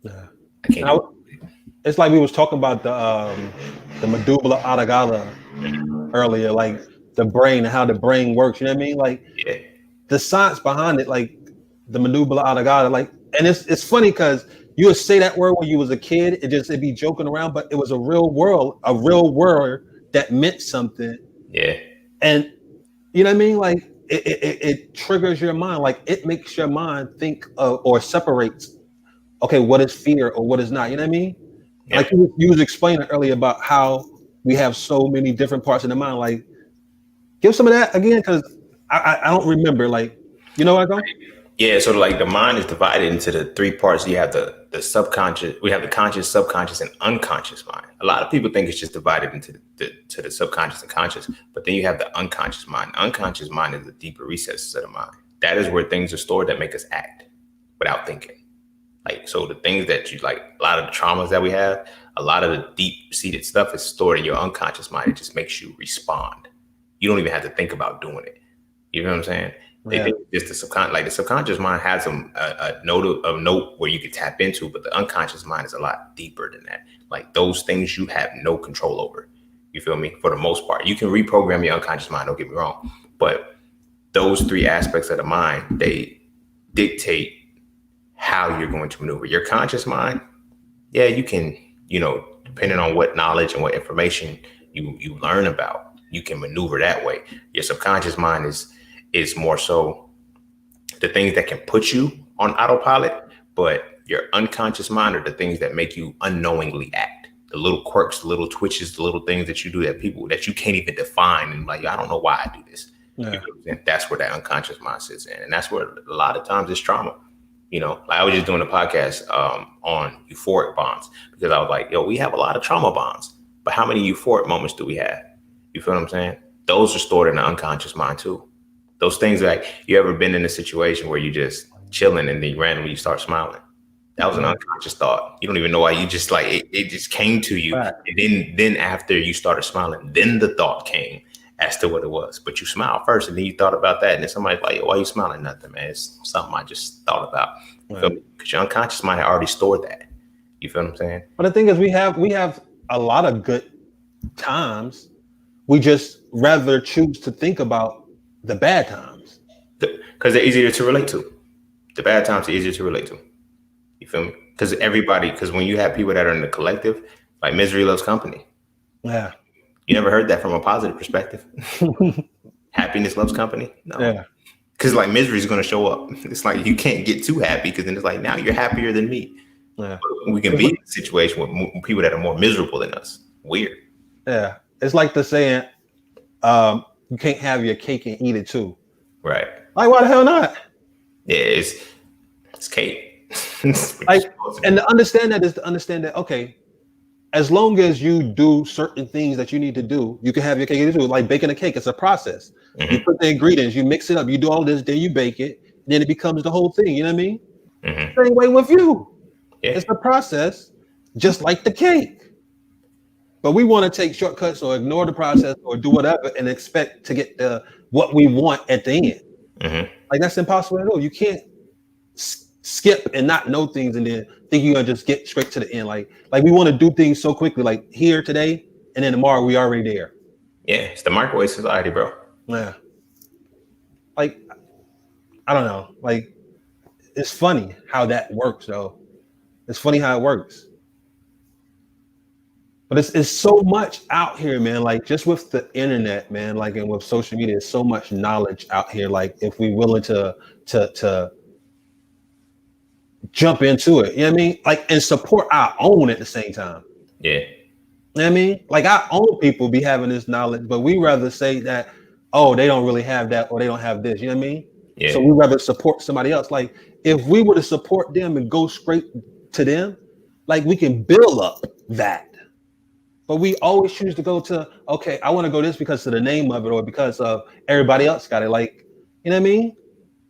Yeah. I can't. It's like we was talking about the medulla oblongata earlier, like the brain and how the brain works. You know what I mean? Like the science behind it, like the medulla oblongata, like, and it's funny because you would say that word when you was a kid, it'd be joking around, but it was a real word that meant something. Yeah. And you know what I mean? Like it triggers your mind, like it makes your mind think or separates, okay, what is fear or what is not, you know what I mean? Yeah. Like you was explaining earlier about how we have so many different parts in the mind. Like give some of that again, because I don't remember, like, you know what I go? Yeah, so like the mind is divided into the three parts. You have the subconscious, we have the conscious, subconscious, and unconscious mind. A lot of people think it's just divided into the subconscious and conscious, but then you have the unconscious mind. The unconscious mind is the deeper recesses of the mind. That is where things are stored that make us act without thinking. Like, so the things that you like, a lot of the traumas that we have, a lot of the deep-seated stuff is stored in your unconscious mind. It just makes you respond. You don't even have to think about doing it. You know what I'm saying? Yeah. Just the subconscious mind has a note where you can tap into, but the unconscious mind is a lot deeper than that. Like those things you have no control over. You feel me? For the most part, you can reprogram your unconscious mind. Don't get me wrong, but those three aspects of the mind, they dictate how you're going to maneuver. Your conscious mind, yeah, you can, depending on what knowledge and what information you learn about, you can maneuver that way. Your subconscious mind is more so the things that can put you on autopilot, but your unconscious mind are the things that make you unknowingly act. The little quirks, the little twitches, the little things that you do that people that you can't even define, and like, I don't know why I do this. Yeah. You know what I'm saying? That's where that unconscious mind sits in, and that's where a lot of times it's trauma. You know, like I was just doing a podcast on euphoric bonds because I was like, yo, we have a lot of trauma bonds, but how many euphoric moments do we have? You feel what I'm saying? Those are stored in the unconscious mind too. Those things, like, you ever been in a situation where you just chilling and then randomly you start smiling? That was an unconscious thought. You don't even know why. You just like it just came to you. Right. And then after you started smiling, then the thought came as to what it was. But you smiled first, and then you thought about that. And then somebody's like, yo, why are you smiling? Nothing, man. It's something I just thought about. Right. Because your unconscious mind had already stored that. You feel what I'm saying? But the thing is, we have a lot of good times. We just rather choose to think about the bad times. Because they're easier to relate to. The bad times are easier to relate to. You feel me? Because when you have people that are in the collective, like misery loves company. Yeah. You never heard that from a positive perspective. Happiness loves company. No. Yeah. Because like misery is going to show up. It's like you can't get too happy because then it's like, now you're happier than me. Yeah. But we can be in a situation with people that are more miserable than us. Weird. Yeah. It's like the saying, you can't have your cake and eat it too. Right. Like, why the hell not? Yeah, it's cake. Like, and to understand that is to understand that, okay, as long as you do certain things that you need to do, you can have your cake and eat it too. Like baking a cake, it's a process. Mm-hmm. You put the ingredients, you mix it up, you do all this, then you bake it, then it becomes the whole thing. You know what I mean? Mm-hmm. Same way with you. Yeah. It's a process, just like the cake. But we want to take shortcuts or ignore the process or do whatever and expect to get what we want at the end. Mm-hmm. Like, that's impossible to do. You can't skip and not know things and then think you're gonna just get straight to the end. Like we want to do things so quickly, like here today, and then tomorrow we already there. Yeah, it's the microwave society, bro. Yeah. Like, I don't know. Like, it's funny how that works, though. It's funny how it works. But it's so much out here, man. Like, just with the internet, man, like, and with social media, there's so much knowledge out here. Like, if we're willing to jump into it, you know what I mean? Like, and support our own at the same time. Yeah. You know what I mean? Like, our own people be having this knowledge, but we rather say that, oh, they don't really have that or they don't have this. You know what I mean? Yeah. So we rather support somebody else. Like, if we were to support them and go straight to them, like, we can build up that. But we always choose to go to, okay, I want to go this because of the name of it or because of everybody else got it. Like, you know what I mean?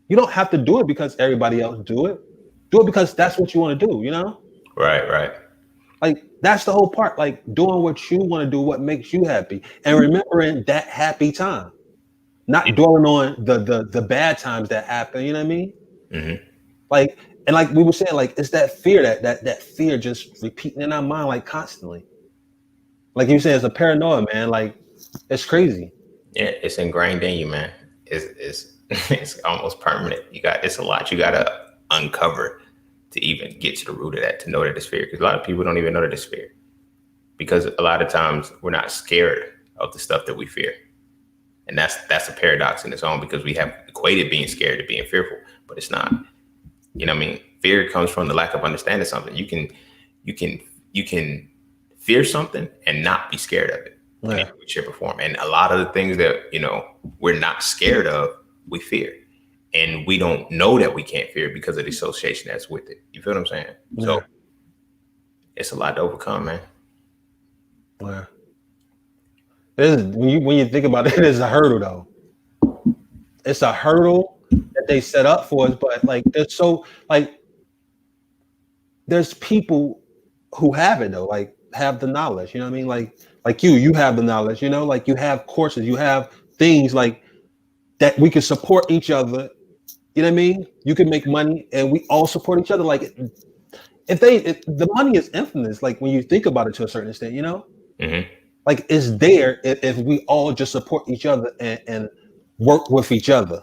You don't have to do it because everybody else do it. Do it because that's what you want to do, you know? Right. Like, that's the whole part. Like, doing what you want to do, what makes you happy, and remembering that happy time, not dwelling on the bad times that happen. You know what I mean? Mm-hmm. Like, and like we were saying, like, it's that fear that fear just repeating in our mind, like, constantly. Like you said, it's a paranoia, man. Like, it's crazy. Yeah, it's ingrained in you, man. It's almost permanent. It's a lot you gotta uncover to even get to the root of that, to know that it's fear. Because a lot of people don't even know that it's fear. Because a lot of times we're not scared of the stuff that we fear. And that's a paradox in its own, because we have equated being scared to being fearful, but it's not. You know what I mean? Fear comes from the lack of understanding something. You can fear something and not be scared of it. Yeah. In shape or form. And a lot of the things that, we're not scared of, we fear. And we don't know that we can't fear because of the association that's with it. You feel what I'm saying? Yeah. So it's a lot to overcome, man. Yeah. When you think about it, it's a hurdle, though. It's a hurdle that they set up for us, but like, there's people who have it, though, like, have the knowledge, you know what I mean? Like you have the knowledge, like, you have courses, you have things like that we can support each other. You know what I mean? You can make money and we all support each other. Like, if the money is infinite, like, when you think about it to a certain extent, Mm-hmm. like, it's there if we all just support each other and work with each other.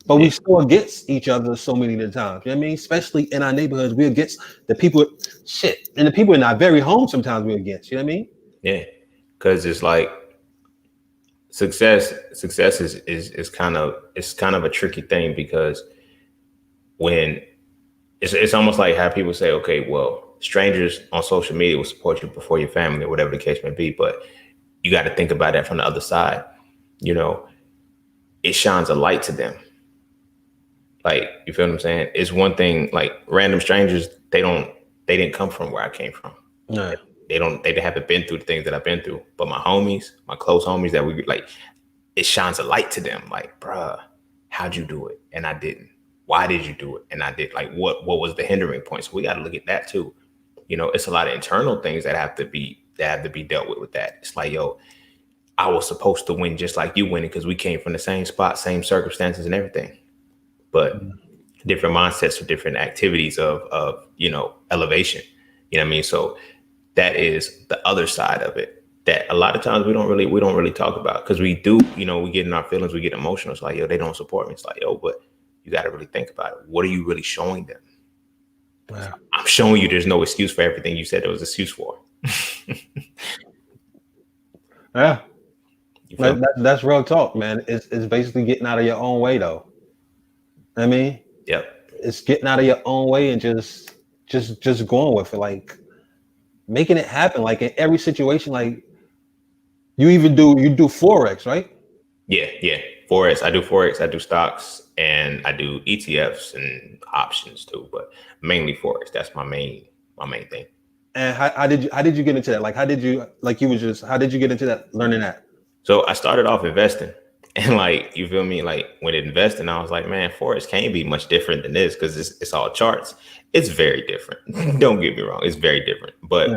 But we still against each other so many of the times. You know what I mean? Especially in our neighborhoods, we're against the people, and the people in our very home sometimes we're against. You know what I mean? Yeah. Because it's like success is kind of a tricky thing, because when it's almost like how people say, okay, well, strangers on social media will support you before your family or whatever the case may be. But you got to think about that from the other side. You know, it shines a light to them. Like, you feel what I'm saying? It's one thing, like random strangers, they didn't come from where I came from. Yeah. They haven't been through the things that I've been through. But my homies, my close homies that we like, it shines a light to them. Like, bruh, how'd you do it? And I didn't. Why did you do it? And I did. Like, what was the hindering point? So we got to look at that too. You know, it's a lot of internal things that have to be dealt with that. It's like, yo, I was supposed to win just like you winning because we came from the same spot, same circumstances and everything. But different mindsets or different activities of you know, elevation. You know what I mean? So that is the other side of it that a lot of times we don't really talk about, because we do, you know, we get in our feelings, we get emotional. It's like, yo, they don't support me. It's like, yo, but you got to really think about it. What are you really showing them? Yeah. I'm showing you there's no excuse for everything you said there was an excuse for. Yeah. That's real talk, man. It's basically getting out of your own way, though. I mean, Yep. It's getting out of your own way and just going with it, like making it happen. Like in every situation, like you do Forex, right? Yeah. Forex. I do Forex. I do stocks, and I do ETFs and options too, but mainly Forex. That's my main thing. And how did you get into that? Like how did you get into that, learning that? So I started off investing, and like, you feel me? Like when investing, I was like, man, Forex can't be much different than this because it's all charts. It's very different. Don't get me wrong. It's very different, but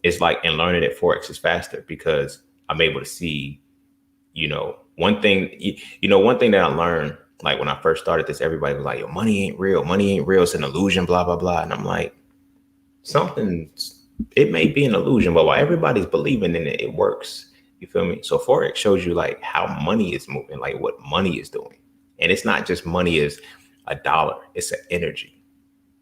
it's like, in learning it, Forex is faster because I'm able to see, you know, one thing that I learned, like when I first started this, everybody was like, yo, money ain't real. It's an illusion, blah, blah, blah. And I'm like, it may be an illusion, but while everybody's believing in it, it works. You feel me? So Forex shows you like how money is moving, like what money is doing. And it's not just money as a dollar, it's an energy.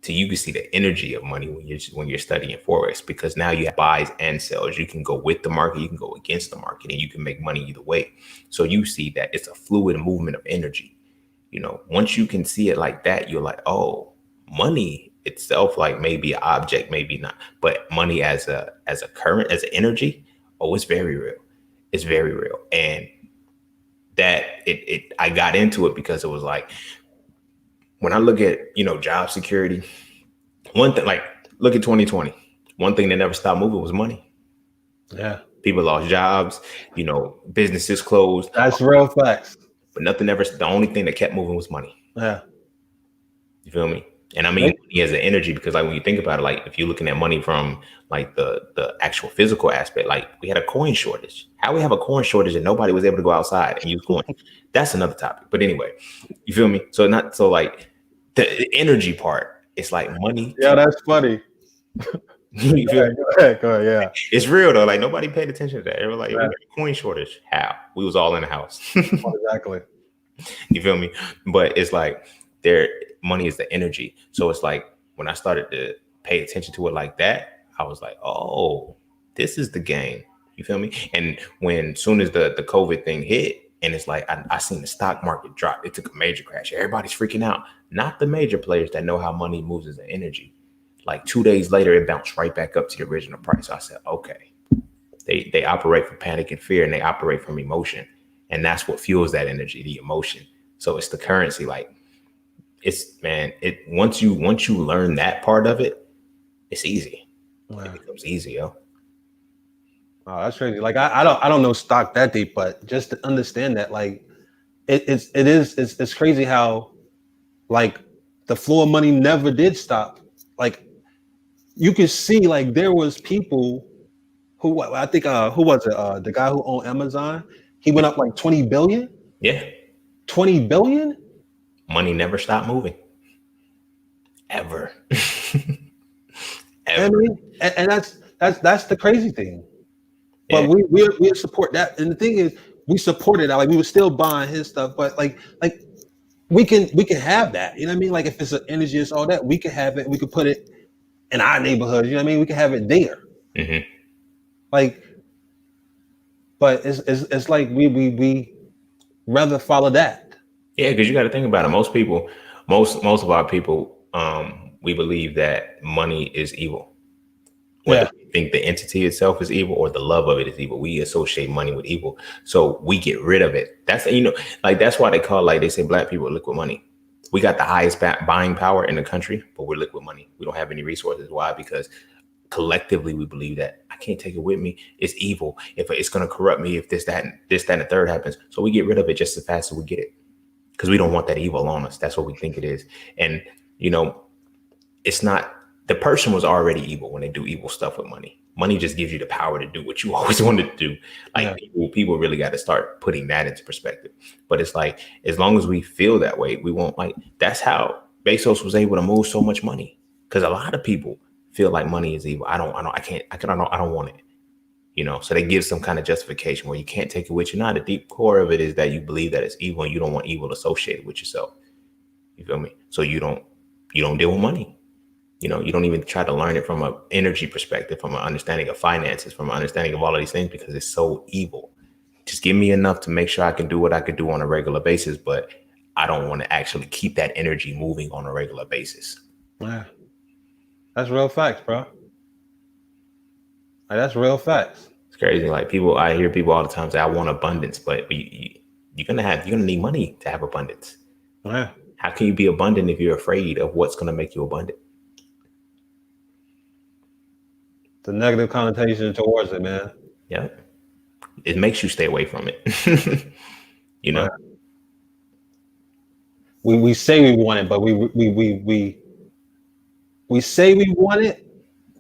So you can see the energy of money when you're studying Forex, because now you have buys and sells. You can go with the market, you can go against the market, and you can make money either way. So you see that it's a fluid movement of energy. You know, once you can see it like that, you're like, oh, money itself, like maybe an object, maybe not, but money as a current, as an energy, oh, it's very real. It's very real. And that I got into it because it was like, when I look at, you know, job security, one thing, like, look at 2020. One thing that never stopped moving was money. Yeah. People lost jobs, you know, businesses closed. That's real facts. But the only thing that kept moving was money. Yeah. You feel me? And I mean, money as an energy, because like when you think about it, like if you're looking at money from like the actual physical aspect, like we had a coin shortage. How we have a coin shortage and nobody was able to go outside and use coin? That's another topic. But anyway, you feel me? So like the energy part, it's like money. Yeah, that's funny. You feel me? Go ahead, yeah. It's real though. Like nobody paid attention to that. They were like, we got a coin shortage. How? We was all in the house. Exactly. You feel me? But it's like money is the energy. So it's like when I started to pay attention to it like that, I was like, oh, this is the game. You feel me? And soon as the COVID thing hit, and it's like I seen the stock market drop. It took a major crash. Everybody's freaking out. Not the major players that know how money moves as an energy. Like 2 days later, it bounced right back up to the original price. So I said, okay, they operate from panic and fear, and they operate from emotion. And that's what fuels that energy, the emotion. So it's the currency. Like once you learn that part of it, it's easy. Wow. It becomes easy, yo. Oh, that's crazy. Like I don't know stock that deep, but just to understand that, like it's crazy how like the flow of money never did stop. Like you can see, like there was people who, I think who was it? The guy who owned Amazon, he went up like 20 billion. Yeah. 20 billion? Money never stopped moving. Ever. Ever. I mean, and that's the crazy thing. But yeah. we support that. And the thing is, we supported that. Like we were still buying his stuff, but like we can have that. You know what I mean? Like if it's an energy, it's all that, we can have it. We could put it in our neighborhood. You know what I mean? We can have it there. Mm-hmm. Like, but it's like we rather follow that. Yeah, because you got to think about it. Most of our people, we believe that money is evil. Whether we think the entity itself is evil or the love of it is evil, we associate money with evil. So we get rid of it. That's, like, that's why they call, like, they say black people are liquid money. We got the highest buying power in the country, but we're liquid money. We don't have any resources. Why? Because collectively we believe that I can't take it with me. It's evil. If it's going to corrupt me, if this, that, and the third happens. So we get rid of it just as fast as we get it, because we don't want that evil on us. That's what we think it is. And, it's not, the person was already evil when they do evil stuff with money. Money just gives you the power to do what you always wanted to do. Like, people really got to start putting that into perspective. But it's like, as long as we feel that way, we won't, like, that's how Bezos was able to move so much money. Because a lot of people feel like money is evil. I don't want it. So they give some kind of justification where you can't take it with you. Now, the deep core of it is that you believe that it's evil and you don't want evil associated with yourself. You feel me? So you don't deal with money. You don't even try to learn it from an energy perspective, from an understanding of finances, from an understanding of all of these things, because it's so evil. Just give me enough to make sure I can do what I could do on a regular basis, but I don't want to actually keep that energy moving on a regular basis. Yeah. That's real facts, bro. That's real facts. It's crazy. Like, I hear people all the time say, I want abundance, but you're going to need money to have abundance. Yeah. How can you be abundant if you're afraid of what's going to make you abundant? The negative connotation towards it, man. Yeah. It makes you stay away from it. Right. We say we want it, but we say we want it,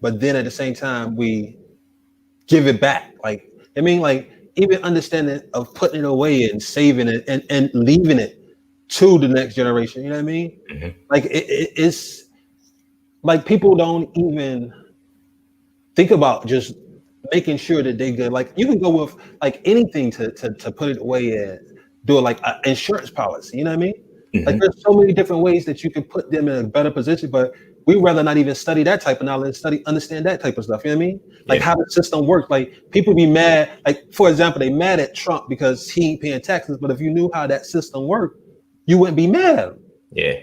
but then at the same time we give it back. Like, even understanding of putting it away and saving it and leaving it to the next generation. You know what I mean? Mm-hmm. Like, it's like people don't even think about just making sure that they good. Like, you can go with like anything to put it away and do it, like an insurance policy. You know what I mean? Mm-hmm. Like, there's so many different ways that you can put them in a better position, but we rather not even study that type of knowledge, understand that type of stuff. You know what I mean? Like, how the system works. Like, people be mad. Like, for example, they mad at Trump because he ain't paying taxes. But if you knew how that system worked, you wouldn't be mad. Yeah,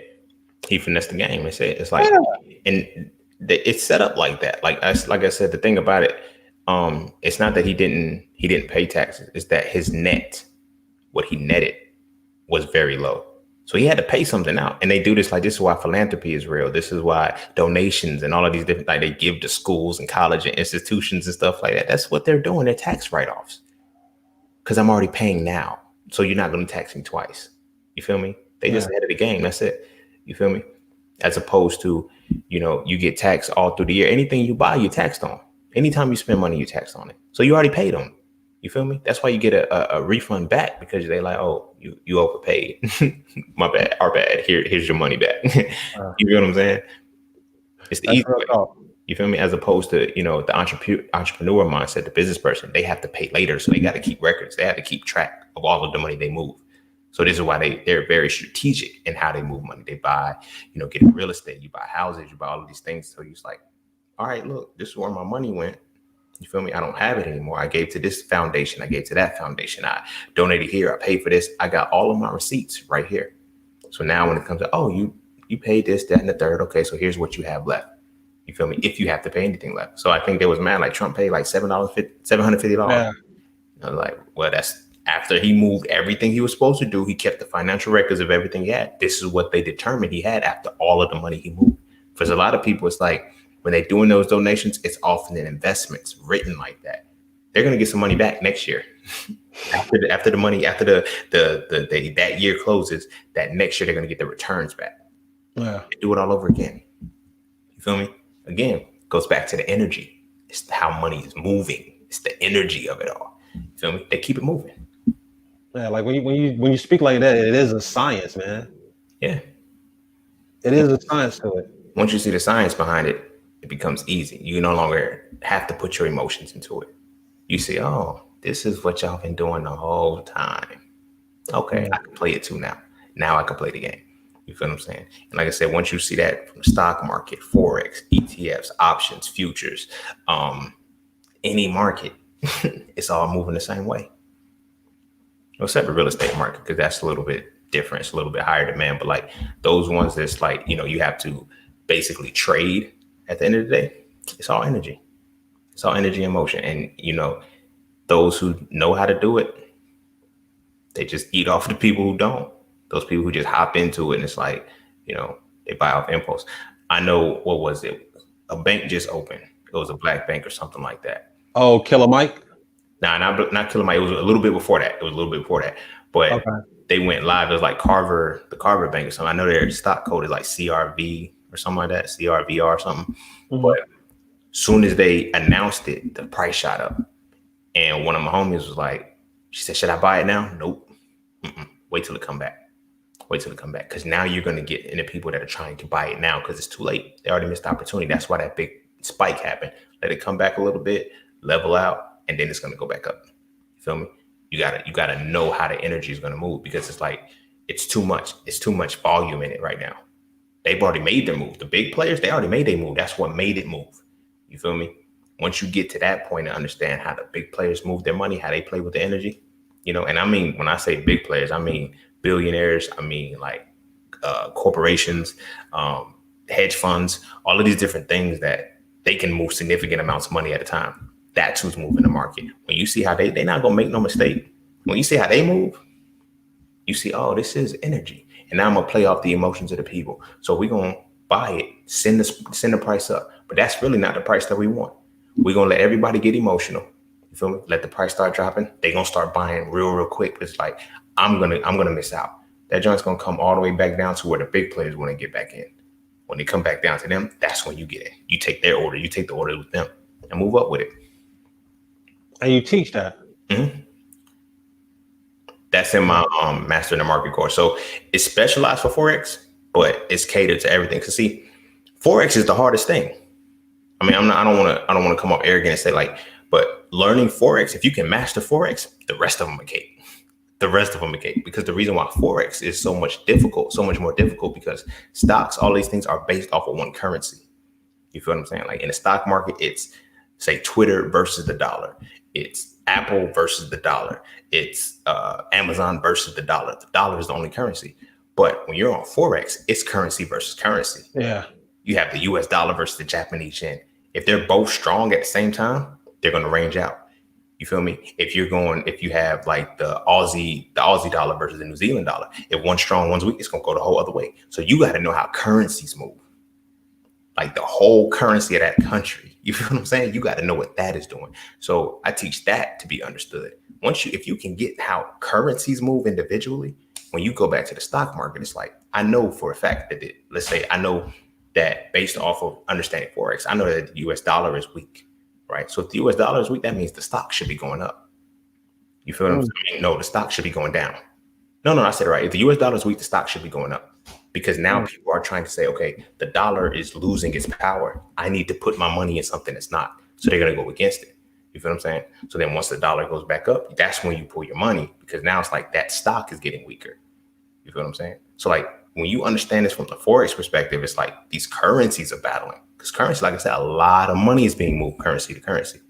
he finessed the game. It's like, and it's set up like that. Like I said, the thing about it, it's not that he didn't pay taxes. It's that his net, what he netted, was very low. So he had to pay something out. And they do this, like, this is why philanthropy is real. This is why donations and all of these different, like, they give to schools and college and institutions and stuff like that. That's what they're doing. They're tax write-offs. Because I'm already paying now. So you're not going to tax me twice. You feel me? They just ahead of the game. That's it. You feel me? As opposed to, you get taxed all through the year. Anything you buy, you're taxed on. Anytime you spend money, you're taxed on it. So you already paid on. You feel me? That's why you get a refund back, because they're like, oh, you overpaid. My bad, our bad. Here's your money back. You feel what I'm saying? It's the easy way. You feel me? As opposed to, the entrepreneur mindset, the business person, they have to pay later. So they got to keep records. They have to keep track of all of the money they move. So this is why they're very strategic in how they move money. They buy, get real estate, you buy houses, you buy all of these things. So you're like, all right, look, this is where my money went. You feel me? I don't have it anymore. I gave to this foundation. I gave to that foundation. I donated here. I paid for this. I got all of my receipts right here. So now when it comes to, oh, you paid this, that, and the third. Okay, so here's what you have left. You feel me? If you have to pay anything left. So I think there was like Trump paid like $750. Yeah. I was like, well, that's after he moved everything he was supposed to do. He kept the financial records of everything he had. This is what they determined he had after all of the money he moved. For a lot of people, it's like, when they're doing those donations, it's often in investments written like that. They're going to get some money back next year. after the money, after the that year closes, that next year they're going to get the returns back. Yeah. They do it all over again. You feel me? Again, goes back to the energy. It's how money is moving. It's the energy of it all. You feel me? They keep it moving. Yeah, like when you speak like that, it is a science, man. Yeah. It is a science to it. Once you see the science behind it, it becomes easy. You no longer have to put your emotions into it. You see, oh, this is what y'all been doing the whole time. Okay, I can play it too now. Now I can play the game. You feel what I'm saying? And like I said, once you see that from the stock market, Forex, ETFs, options, futures, any market, it's all moving the same way. Except the real estate market, because that's a little bit different. It's a little bit higher demand. But like those ones that's like, you have to basically trade at the end of the day, it's all energy. It's all energy and motion. And, you know, those who know how to do it, they just eat off the people who don't. Those people who just hop into it and it's like, you know, they buy off impulse. I know, what was it? A bank just opened. It was a black bank or something like that. Oh, Killer Mike? Nah, not Killer Mike. It was a little bit before that. But Okay. They went live. It was like Carver, the Carver Bank or something. I know their stock code is like CRV or something like that, CRVR or something. Mm-hmm. But soon as they announced it, the price shot up. And one of my homies was like, she said, should I buy it now? Nope. Wait till it come back. Because now you're going to get into people that are trying to buy it now because it's too late. They already missed the opportunity. That's why that big spike happened. Let it come back a little bit, level out, and then it's going to go back up. You feel me? You gotta know how the energy is going to move because it's like, it's too much. It's too much volume in it right now. They've already made their move. The big players, they already made their move. That's what made it move. You feel me? Once you get to that point and understand how the big players move their money, how they play with the energy, you know, and I mean, when I say big players, I mean billionaires, I mean like corporations, hedge funds, all of these different things that they can move significant amounts of money at a time. That's who's moving the market. When you see how they're not going to make no mistake. When you see how they move, you see, oh, this is energy. And now I'm going to play off the emotions of the people. So we're going to buy it, send the price up. But that's really not the price that we want. We're going to let everybody get emotional. You feel me? Let the price start dropping. They're going to start buying real quick. It's like, I'm going to miss out. That joint's going to come all the way back down to where the big players want to get back in. When they come back down to them, that's when you get in. You take their order. You take the order with them and move up with it. And you teach that. Mm-hmm. That's in my Master in the Market course. So it's specialized for Forex, but it's catered to everything. Cause see, Forex is the hardest thing. I mean, I don't want to come up arrogant and say like, but learning Forex, if you can master Forex, the rest of them are cake. Because the reason why Forex is so much more difficult because stocks, all these things are based off of one currency. You feel what I'm saying? Like in the stock market, it's say Twitter versus the dollar. It's Apple versus the dollar. It's Amazon versus the dollar. The dollar is the only currency. But when you're on Forex, it's currency versus currency. Yeah. You have the US dollar versus the Japanese yen. If they're both strong at the same time, they're going to range out. You feel me? If you have like the Aussie dollar versus the New Zealand dollar, if one's strong, one's weak, it's going to go the whole other way. So you got to know how currencies move. Like the whole currency of that country. You feel what I'm saying? You got to know what that is doing. So I teach that to be understood. If you can get how currencies move individually, when you go back to the stock market, it's like, I know for a fact that let's say I know that based off of understanding Forex, I know that the US dollar is weak, right? So if the US dollar is weak, that means the stock should be going up. You feel what I'm saying? No, the stock should be going down. No, I said it right. If the US dollar is weak, the stock should be going up. Because now people are trying to say, okay, the dollar is losing its power. I need to put my money in something that's not. So they're going to go against it. You feel what I'm saying? So then once the dollar goes back up, that's when you pull your money because now it's like that stock is getting weaker. You feel what I'm saying? So like when you understand this from the Forex perspective, it's like these currencies are battling because currency, like I said, a lot of money is being moved currency to currency.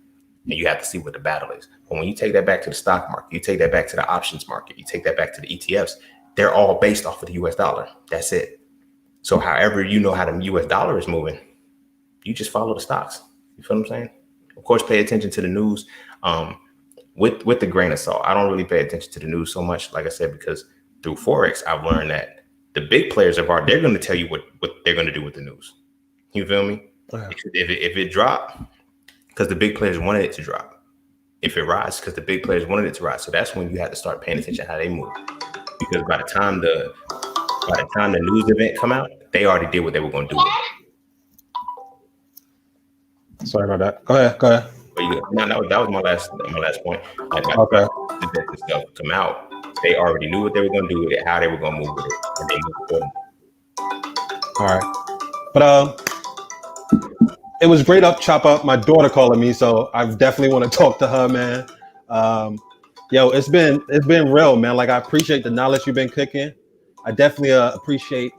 And you have to see what the battle is. But when you take that back to the stock market, you take that back to the options market, you take that back to the ETFs, they're all based off of the US dollar. That's it. So however you know how the US dollar is moving, you just follow the stocks. You feel what I'm saying? Of course, pay attention to the news with the grain of salt. I don't really pay attention to the news so much, like I said, because through Forex, I've learned that the big players they're going to tell you what they're going to do with the news. You feel me? Yeah. If it dropped, because the big players wanted it to drop. If it rises, because the big players wanted it to rise. So that's when you have to start paying attention to how they move. Because by the time the news event come out, they already did what they were going to do. Sorry about that. Go ahead. But that was my last point. Like, okay. The stuff come out, they already knew what they were going to do with it, how they were going to move with it, and they moved forward. All right, but it was great chop up. My daughter calling me, so I definitely want to talk to her, man. Yo, it's been real, man. Like I appreciate the knowledge you've been cooking. I definitely appreciate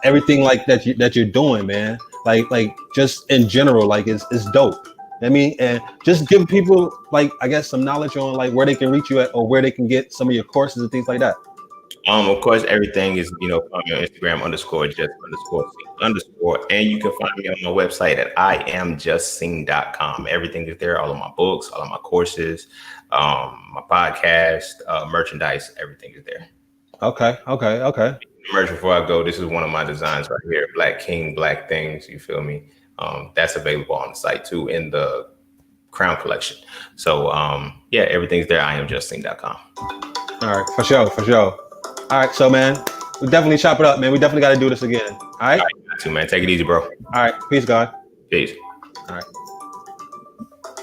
everything like that you're doing, man. Like just in general, like it's dope. I mean, and just give people like I guess some knowledge on like where they can reach you at or where they can get some of your courses and things like that. Of course, everything is, on your Instagram _just_sing_, and you can find me on my website at IamJustSing.com. Everything is there. All of my books, all of my courses, my podcast, merchandise, everything is there. Okay. Merch before I go, this is one of my designs right here. Black King, Black Things. You feel me? That's available on the site too in the Crown collection. So yeah, everything's there. IamJustSing.com. All right, for sure. All right, so man, we definitely chop it up, man. We definitely got to do this again. All right? All right, man. Take it easy, bro. All right, peace, God. Peace. All right.